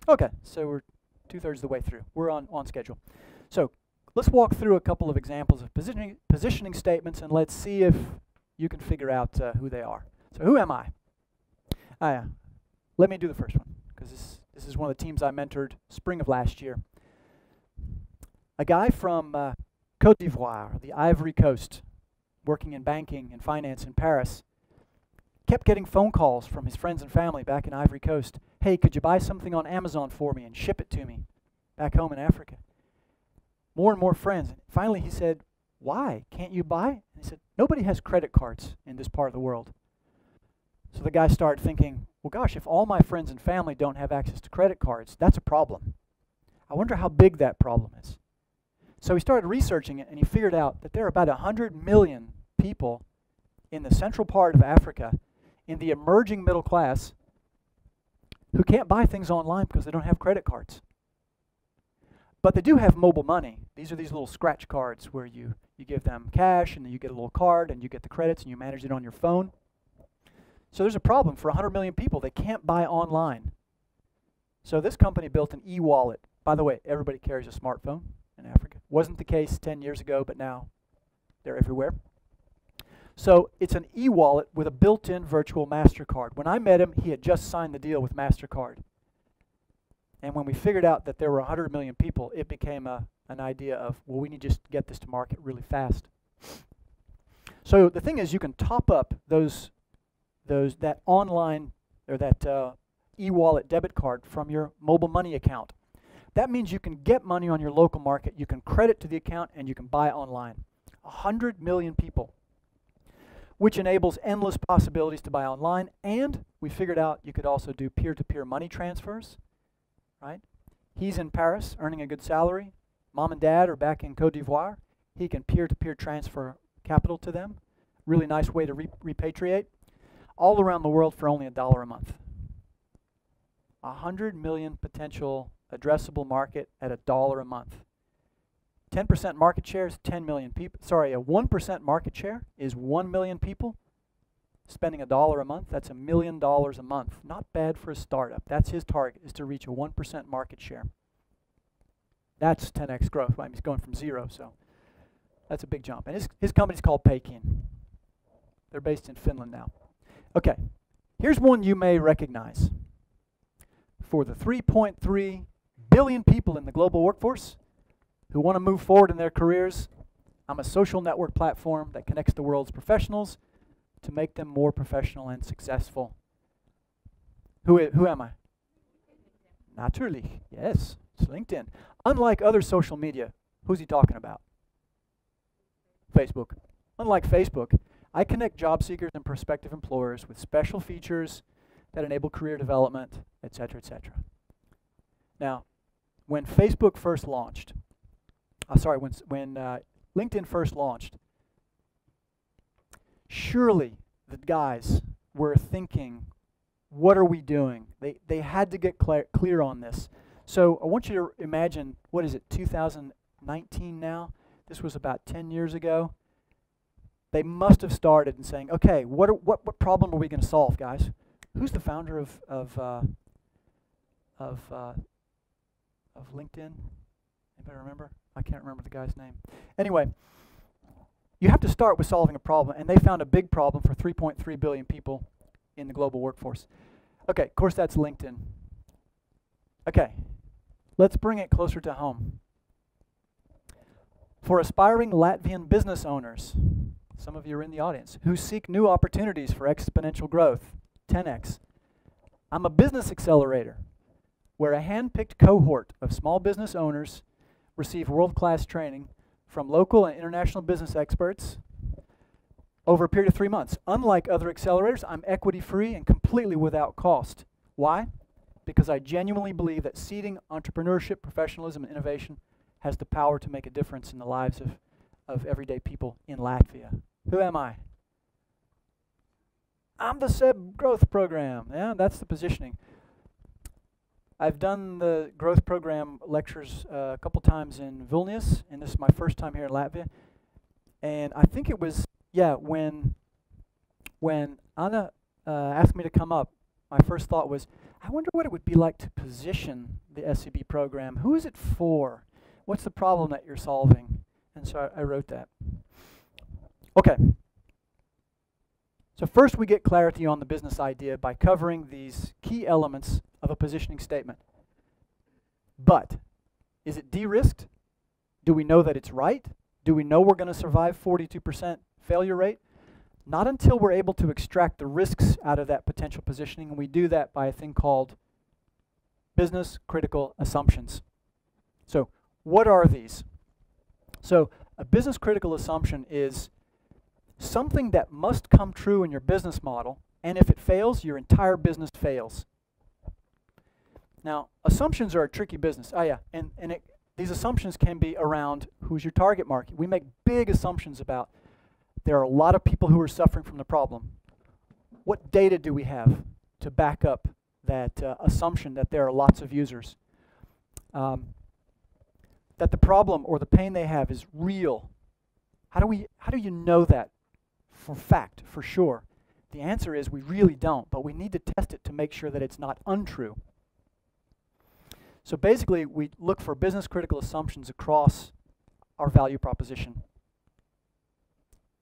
Okay, so we're 2/3 of the way through. We're on schedule. So let's walk through a couple of examples of positioning statements, and let's see if you can figure out who they are. So who am I? Let me do the first one, because this is one of the teams I mentored spring of last year. A guy from Côte d'Ivoire, the Ivory Coast, working in banking and finance in Paris, kept getting phone calls from his friends and family back in Ivory Coast. Hey, could you buy something on Amazon for me and ship it to me back home in Africa? More and more friends. Finally, he said, why? Can't you buy? And he said, nobody has credit cards in this part of the world. So the guy started thinking, well, gosh, if all my friends and family don't have access to credit cards, that's a problem. I wonder how big that problem is. So he started researching it, and he figured out that there are about 100 million people in the central part of Africa, in the emerging middle class, who can't buy things online because they don't have credit cards. But they do have mobile money. These are these little scratch cards where you give them cash, and then you get a little card, and you get the credits, and you manage it on your phone. So there's a problem for 100 million people. They can't buy online. So this company built an e-wallet. By the way, everybody carries a smartphone in Africa. Wasn't the case 10 years ago, but now they're everywhere. So it's an e-wallet with a built-in virtual MasterCard. When I met him, he had just signed the deal with MasterCard. And when we figured out that there were 100 million people, it became an idea of, well, we need to just get this to market really fast. So the thing is, you can top up that online or that e-wallet debit card from your mobile money account. That means you can get money on your local market, you can credit to the account, and you can buy online. 100 million people. which enables endless possibilities to buy online. And we figured out you could also do peer-to-peer money transfers, right? He's in Paris earning a good salary. Mom and dad are back in Côte d'Ivoire. He can peer-to-peer transfer capital to them. Really nice way to repatriate. All around the world for only $1 a month. 100 million potential addressable market at $1 a month. 10% market share is 10 million people. Sorry, a 1% market share is 1 million people spending $1 a month. That's $1 million a month. Not bad for a startup. That's his target, is to reach a 1% market share. That's 10x growth. Well, he's going from 0, so that's a big jump. And his company's called Paykin. They're based in Finland now. Okay, here's one you may recognize. For the 3.3 billion people in the global workforce who want to move forward in their careers, I'm a social network platform that connects the world's professionals to make them more professional and successful. Who am I? Natürlich, yes, it's LinkedIn. Unlike other social media, who's he talking about? Facebook. Unlike Facebook, I connect job seekers and prospective employers with special features that enable career development, etc., etc. Now, when Facebook first launched, when LinkedIn first launched, surely the guys were thinking, what are we doing? They had to get clear on this. So I want you to imagine, what is it, 2019 now? This was about 10 years ago. They must have started and saying, okay, what problem are we going to solve, guys? Who's the founder of LinkedIn? Anybody remember? I can't remember the guy's name. Anyway, you have to start with solving a problem, and they found a big problem for 3.3 billion people in the global workforce. Okay, of course that's LinkedIn. Okay, let's bring it closer to home. For aspiring Latvian business owners, some of you are in the audience, who seek new opportunities for exponential growth, 10x. I'm a business accelerator where a hand-picked cohort of small business owners receive world-class training from local and international business experts over a period of 3 months. Unlike other accelerators, I'm equity-free and completely without cost. Why? Because I genuinely believe that seeding entrepreneurship, professionalism, and innovation has the power to make a difference in the lives of everyday people in Latvia. Who am I? I'm the SEB growth program. Yeah, that's the positioning. I've done the growth program lectures a couple times in Vilnius, and this is my first time here in Latvia. And I think it was, yeah, when Anna asked me to come up, my first thought was, I wonder what it would be like to position the SEB program. Who is it for? What's the problem that you're solving? And so I wrote that. Okay. So first we get clarity on the business idea by covering these key elements of a positioning statement. But, is it de-risked? Do we know that it's right? Do we know we're going to survive 42% failure rate? Not until we're able to extract the risks out of that potential positioning, and we do that by a thing called business critical assumptions. So, what are these? So, a business critical assumption is something that must come true in your business model, and if it fails, your entire business fails. Now, assumptions are a tricky business. Oh yeah, and these assumptions can be around who's your target market. We make big assumptions about there are a lot of people who are suffering from the problem. What data do we have to back up that assumption that there are lots of users? That the problem or the pain they have is real. How do you know that for fact, for sure? The answer is we really don't, but we need to test it to make sure that it's not untrue. So basically, we look for business critical assumptions across our value proposition.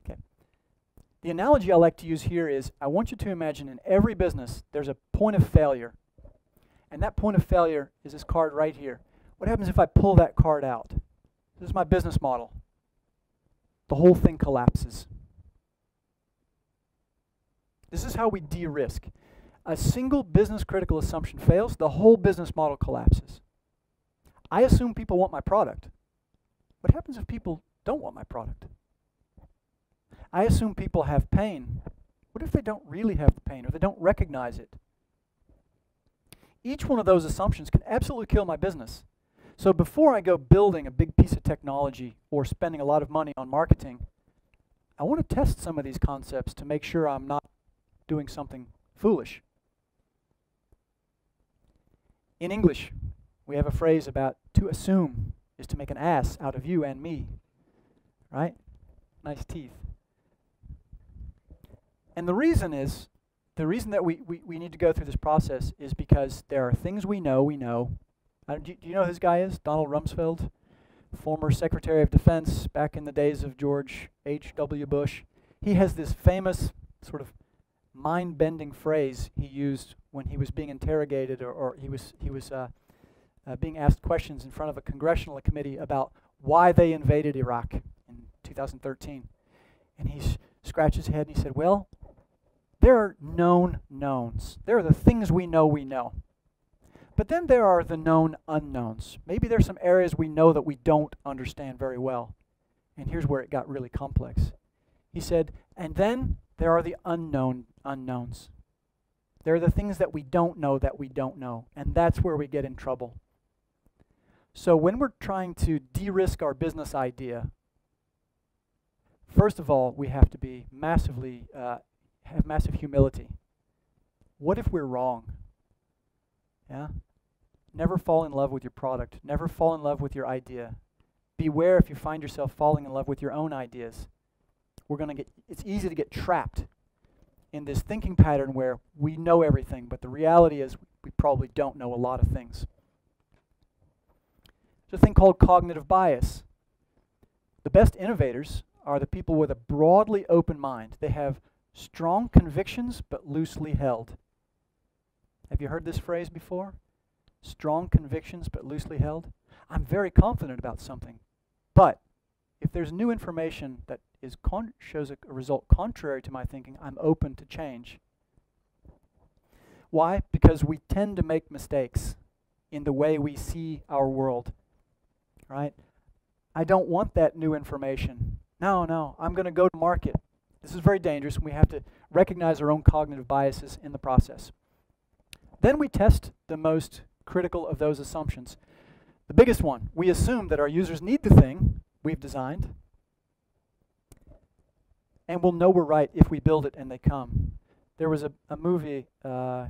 Okay. The analogy I like to use here is, I want you to imagine in every business, there's a point of failure. And that point of failure is this card right here. What happens if I pull that card out? This is my business model. The whole thing collapses. This is how we de-risk. A single business critical assumption fails, the whole business model collapses. I assume people want my product. What happens if people don't want my product? I assume people have pain. What if they don't really have the pain or they don't recognize it? Each one of those assumptions can absolutely kill my business. So before I go building a big piece of technology or spending a lot of money on marketing, I want to test some of these concepts to make sure I'm not doing something foolish. In English, we have a phrase about to assume is to make an ass out of you and me, right? Nice teeth. And the reason that we need to go through this process is because there are things we know. Do you know who this guy is? Donald Rumsfeld, former Secretary of Defense back in the days of George H.W. Bush. He has this famous sort of mind-bending phrase he used when he was being interrogated or he was being asked questions in front of a congressional committee about why they invaded Iraq in 2013. And he scratched his head and he said, well, there are known knowns. There are the things we know. But then there are the known unknowns. Maybe there's some areas we know that we don't understand very well. And here's where it got really complex. He said, and then there are the unknown unknowns. There are the things that we don't know, and that's where we get in trouble. So when we're trying to de-risk our business idea, first of all, we have to be have massive humility. What if we're wrong? Yeah? Never fall in love with your product. Never fall in love with your idea. Beware if you find yourself falling in love with your own ideas. It's easy to get trapped in this thinking pattern where we know everything, but the reality is we probably don't know a lot of things. There's a thing called cognitive bias. The best innovators are the people with a broadly open mind. They have strong convictions, but loosely held. Have you heard this phrase before? Strong convictions, but loosely held? I'm very confident about something, but if there's new information that shows a result contrary to my thinking, I'm open to change. Why? Because we tend to make mistakes in the way we see our world, right? I don't want that new information. No, I'm going to go to market. This is very dangerous, and we have to recognize our own cognitive biases in the process. Then we test the most critical of those assumptions. The biggest one, we assume that our users need the thing we've designed, and we'll know we're right if we build it and they come. There was a movie, I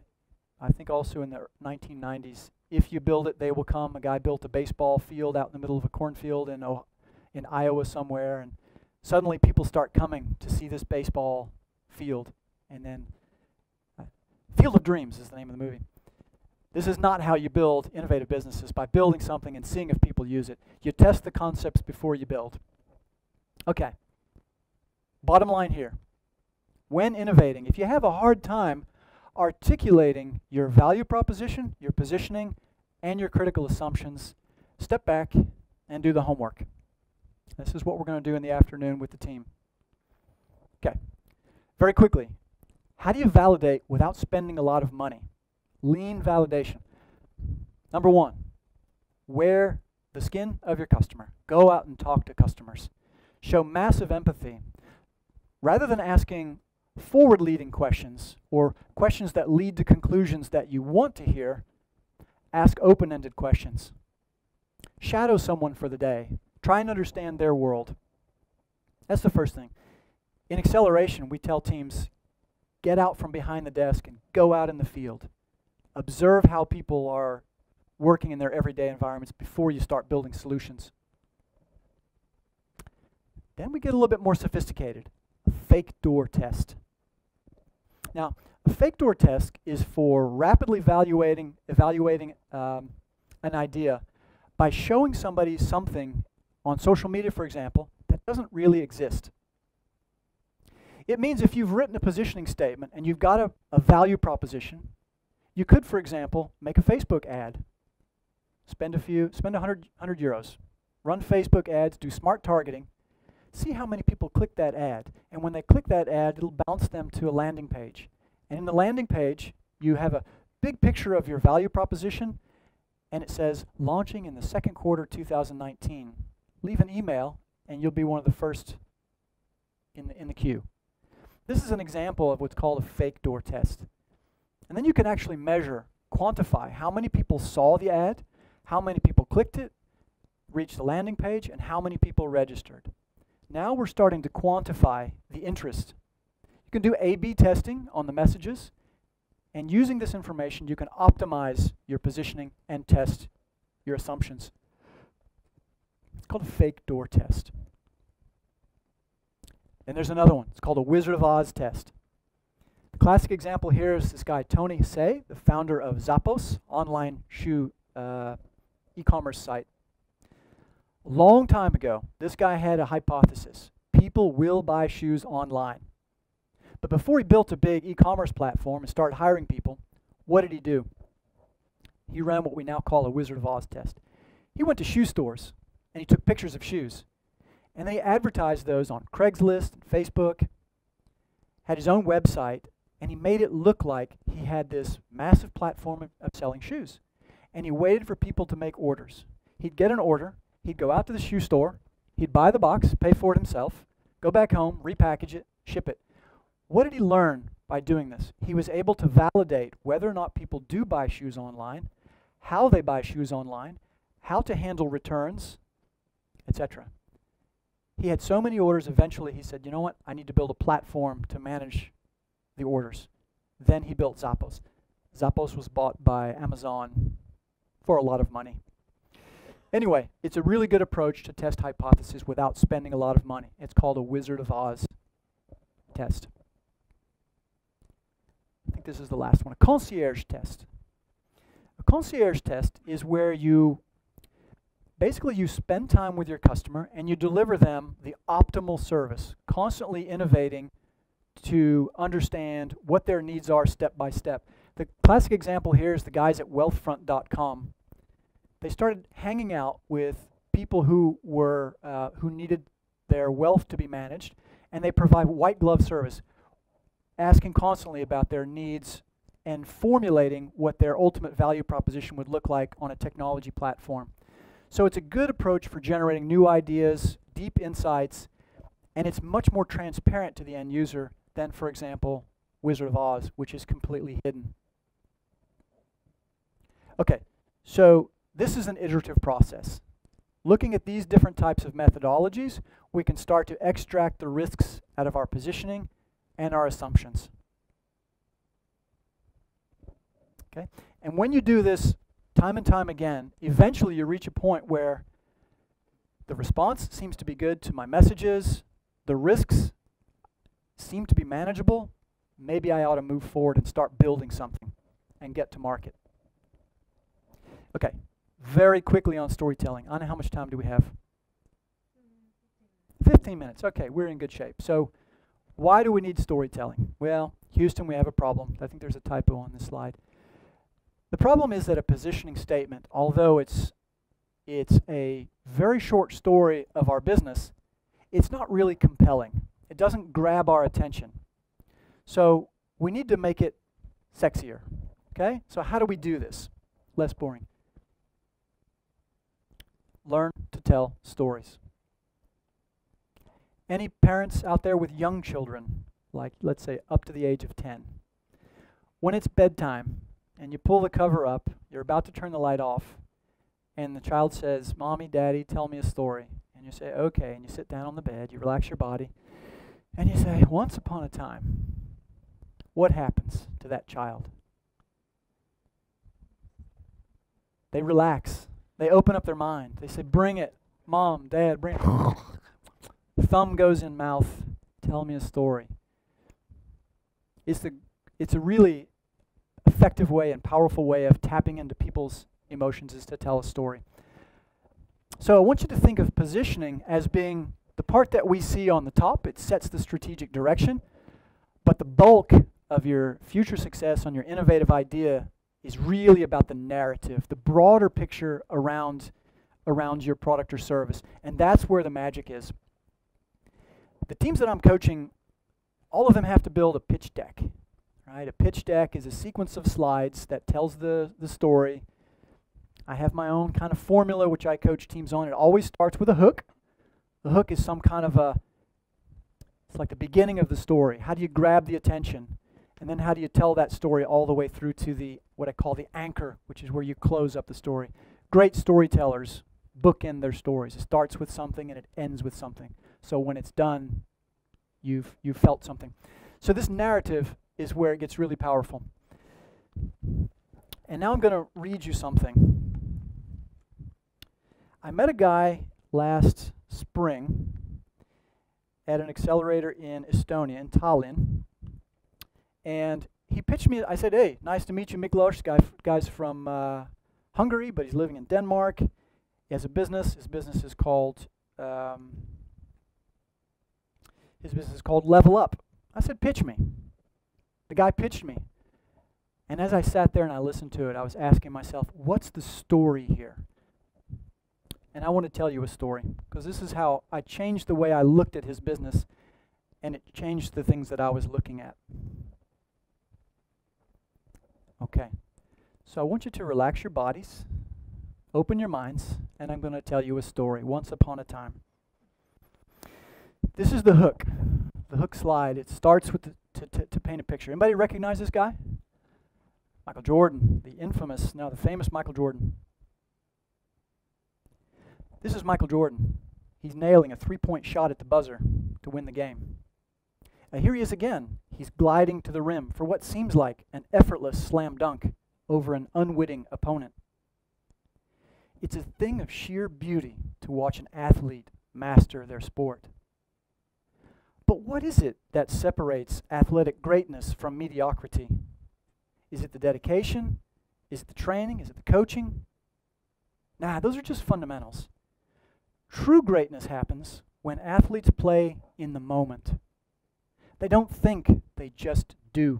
think also in the 1990s, If You Build It, They Will Come. A guy built a baseball field out in the middle of a cornfield in Iowa somewhere, and suddenly people start coming to see this baseball field. And then Field of Dreams is the name of the movie. This is not how you build innovative businesses, by building something and seeing if people use it. You test the concepts before you build. Okay. Bottom line here. When innovating, if you have a hard time articulating your value proposition, your positioning, and your critical assumptions, step back and do the homework. This is what we're going to do in the afternoon with the team. Okay. Very quickly, how do you validate without spending a lot of money? Lean validation. Number one, wear the skin of your customer. Go out and talk to customers. Show massive empathy. Rather than asking forward-leading questions or questions that lead to conclusions that you want to hear, ask open-ended questions. Shadow someone for the day. Try and understand their world. That's the first thing. In acceleration, we tell teams, get out from behind the desk and go out in the field. Observe how people are working in their everyday environments before you start building solutions. Then we get a little bit more sophisticated. A fake door test. Now, a fake door test is for rapidly evaluating an idea by showing somebody something on social media, for example, that doesn't really exist. It means if you've written a positioning statement and you've got a value proposition, you could, for example, make a Facebook ad. Spend 100 euros. Run Facebook ads, do smart targeting. See how many people click that ad. And when they click that ad, it'll bounce them to a landing page. And in the landing page, you have a big picture of your value proposition, and it says, launching in the second quarter 2019. Leave an email, and you'll be one of the first in the queue. This is an example of what's called a fake door test. And then you can actually measure, quantify how many people saw the ad, how many people clicked it, reached the landing page, and how many people registered. Now we're starting to quantify the interest. You can do A/B testing on the messages, and using this information, you can optimize your positioning and test your assumptions. It's called a fake door test. And there's another one. It's called a Wizard of Oz test. The classic example here is this guy, Tony Hsieh, the founder of Zappos, online shoe e-commerce site. A long time ago, this guy had a hypothesis. People will buy shoes online. But before he built a big e-commerce platform and started hiring people, what did he do? He ran what we now call a Wizard of Oz test. He went to shoe stores, and he took pictures of shoes. And they advertised those on Craigslist and Facebook, had his own website, and he made it look like he had this massive platform of selling shoes. And he waited for people to make orders. He'd get an order, he'd go out to the shoe store, he'd buy the box, pay for it himself, go back home, repackage it, ship it. What did he learn by doing this? He was able to validate whether or not people do buy shoes online, how they buy shoes online, how to handle returns, etc. He had so many orders, eventually he said, you know what, I need to build a platform to manage the orders. Then he built Zappos. Zappos was bought by Amazon for a lot of money. Anyway, it's a really good approach to test hypotheses without spending a lot of money. It's called a Wizard of Oz test. I think this is the last one, a concierge test. A concierge test is where you basically you spend time with your customer and you deliver them the optimal service, constantly innovating to understand what their needs are step by step. The classic example here is the guys at wealthfront.com. They started hanging out with people who needed their wealth to be managed, and they provide white glove service, asking constantly about their needs and formulating what their ultimate value proposition would look like on a technology platform. So it's a good approach for generating new ideas, deep insights, and it's much more transparent to the end user than, for example, Wizard of Oz, which is completely hidden. Okay, so this is an iterative process. Looking at these different types of methodologies, we can start to extract the risks out of our positioning and our assumptions. Okay, and when you do this time and time again, eventually you reach a point where the response seems to be good to my messages, the risks seem to be manageable, maybe I ought to move forward and start building something and get to market. Okay, very quickly on storytelling. Anna, how much time do we have? 15 minutes. Okay, we're in good shape. So why do we need storytelling? Well, Houston, we have a problem. I think there's a typo on this slide. The problem is that a positioning statement, although it's a very short story of our business, it's not really compelling. It doesn't grab our attention. So we need to make it sexier. Okay? So how do we do this? Less boring. Learn to tell stories. Any parents out there with young children, like let's say up to the age of 10, when it's bedtime and you pull the cover up, you're about to turn the light off, and the child says, "Mommy, Daddy, tell me a story." And you say, "Okay," and you sit down on the bed, you relax your body, and you say, "Once upon a time," what happens to that child? They relax. They open up their mind. They say, "Bring it. Mom, Dad, bring it." Thumb goes in mouth. Tell me a story. It's a really effective way and powerful way of tapping into people's emotions is to tell a story. So I want you to think of positioning as being the part that we see on the top. It sets the strategic direction. But the bulk of your future success on your innovative idea is really about the narrative, the broader picture around your product or service. And that's where the magic is. The teams that I'm coaching, all of them have to build a pitch deck. Right? A pitch deck is a sequence of slides that tells the story. I have my own kind of formula which I coach teams on. It always starts with a hook. The hook is some kind of a It's like the beginning of the story. How do you grab the attention? And then how do you tell that story all the way through to the, what I call the anchor, which is where you close up the story. Great storytellers bookend their stories. It starts with something and it ends with something. So when it's done, you've felt something. So this narrative is where it gets really powerful. And now I'm going to read you something. I met a guy last spring at an accelerator in Estonia, in Tallinn. And he pitched me, I said, hey, nice to meet you, Miklos. Guy's from Hungary, but he's living in Denmark. He has a business. His business is called Level Up. I said, pitch me. The guy pitched me. And as I sat there and I listened to it, I was asking myself, what's the story here? And I want to tell you a story, because this is how I changed the way I looked at his business, and it changed the things that I was looking at. Okay, so I want you to relax your bodies, open your minds, and I'm going to tell you a story. Once upon a time. This is the hook slide. It starts with to paint a picture. Anybody recognize this guy? Michael Jordan, the famous Michael Jordan. This is Michael Jordan. He's nailing a three-point shot at the buzzer to win the game. Now here he is again. He's gliding to the rim for what seems like an effortless slam dunk over an unwitting opponent. It's a thing of sheer beauty to watch an athlete master their sport. But what is it that separates athletic greatness from mediocrity? Is it the dedication? Is it the training? Is it the coaching? Nah, those are just fundamentals. True greatness happens when athletes play in the moment. They don't think, they just do.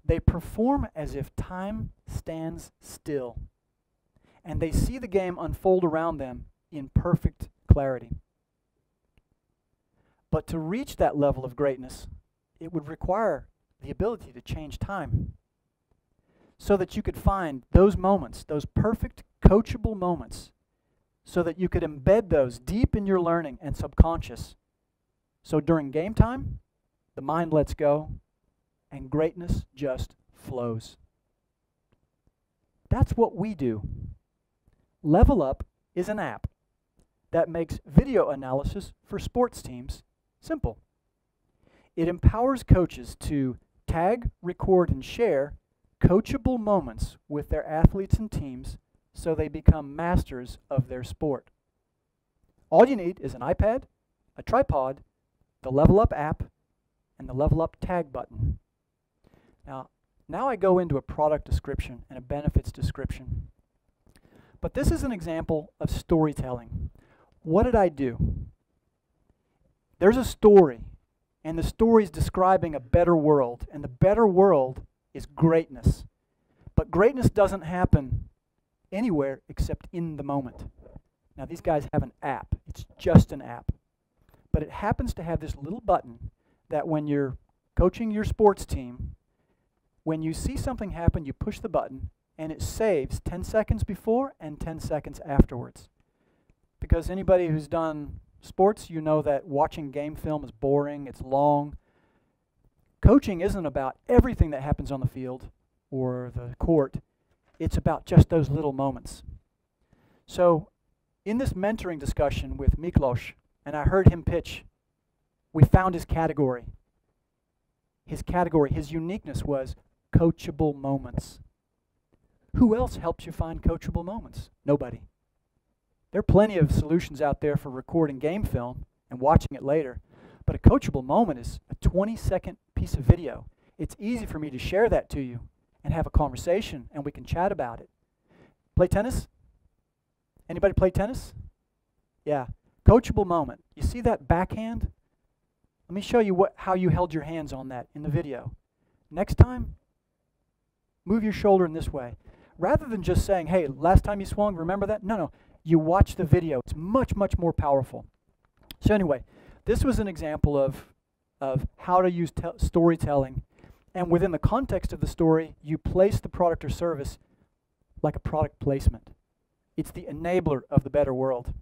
They perform as if time stands still, and they see the game unfold around them in perfect clarity. But to reach that level of greatness, it would require the ability to change time, so that you could find those moments, those perfect coachable moments, so that you could embed those deep in your learning and subconscious. So during game time, the mind lets go, and greatness just flows. That's what we do. Level Up is an app that makes video analysis for sports teams simple. It empowers coaches to tag, record, and share coachable moments with their athletes and teams so they become masters of their sport. All you need is an iPad, a tripod, the Level Up app, and the Level Up tag button. Now I go into a product description and a benefits description. But this is an example of storytelling. What did I do? There's a story, and the story is describing a better world, and the better world is greatness. But greatness doesn't happen anywhere except in the moment. Now these guys have an app. It's just an app. But it happens to have this little button that when you're coaching your sports team, when you see something happen, you push the button, and it saves 10 seconds before and 10 seconds afterwards. Because anybody who's done sports, you know that watching game film is boring, it's long. Coaching isn't about everything that happens on the field or the court. It's about just those little moments. So in this mentoring discussion with Miklos, and I heard him pitch, we found his category. His uniqueness was coachable moments. Who else helps you find coachable moments? Nobody. There are plenty of solutions out there for recording game film and watching it later, but a coachable moment is a 20-second piece of video. It's easy for me to share that to you and have a conversation, and we can chat about it. Play tennis? Anybody play tennis? Yeah. Coachable moment. You see that backhand? Let me show you how you held your hands on that in the video. Next time, move your shoulder in this way. Rather than just saying, hey, last time you swung, remember that? No. You watch the video. It's much, much more powerful. So anyway, this was an example of how to use storytelling. And within the context of the story, you place the product or service like a product placement. It's the enabler of the better world.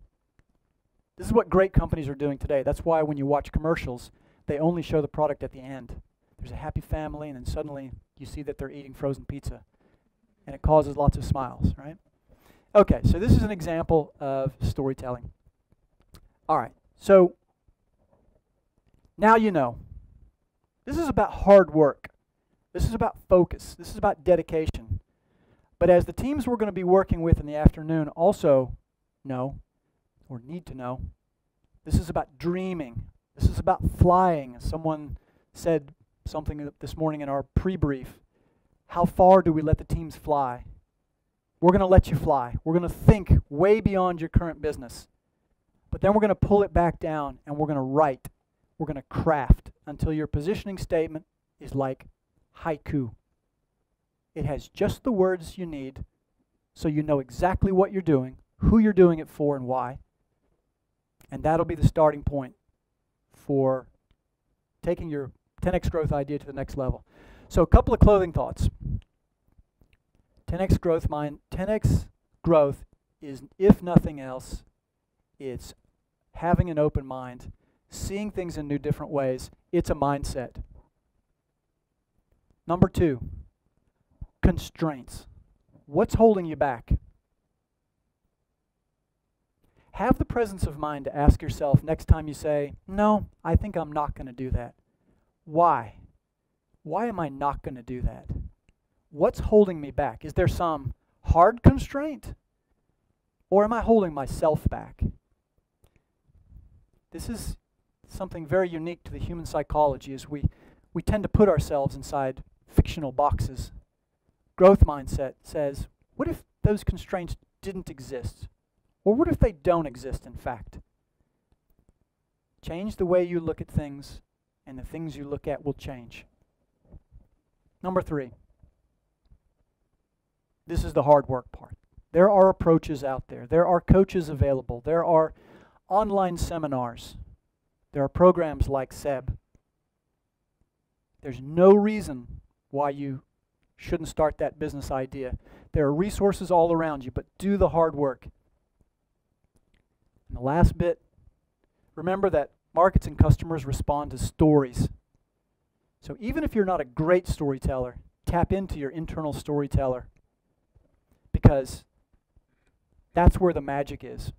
This is what great companies are doing today. That's why when you watch commercials, they only show the product at the end. There's a happy family, and then suddenly you see that they're eating frozen pizza, and it causes lots of smiles, right? Okay, so this is an example of storytelling. All right, so now you know. This is about hard work. This is about focus. This is about dedication. But as the teams we're going to be working with in the afternoon also know, or need to know, this is about dreaming. This is about flying. Someone said something this morning in our pre-brief. How far do we let the teams fly? We're going to let you fly. We're going to think way beyond your current business. But then we're going to pull it back down, and we're going to write. We're going to craft until your positioning statement is like haiku. It has just the words you need so you know exactly what you're doing, who you're doing it for, and why. And that'll be the starting point for taking your 10x growth idea to the next level. So a couple of clothing thoughts. 10x growth is, if nothing else, it's having an open mind, seeing things in new different ways. It's a mindset. Number 2, constraints. What's holding you back? Have the presence of mind to ask yourself next time you say, no, I think I'm not going to do that. Why? Why am I not going to do that? What's holding me back? Is there some hard constraint? Or am I holding myself back? This is something very unique to the human psychology, is we tend to put ourselves inside fictional boxes. Growth mindset says, what if those constraints didn't exist? Or what if they don't exist, in fact? Change the way you look at things, and the things you look at will change. Number 3. This is the hard work part. There are approaches out there. There are coaches available. There are online seminars. There are programs like SEB. There's no reason why you shouldn't start that business idea. There are resources all around you, but do the hard work. And the last bit, remember that markets and customers respond to stories. So even if you're not a great storyteller, tap into your internal storyteller, because that's where the magic is.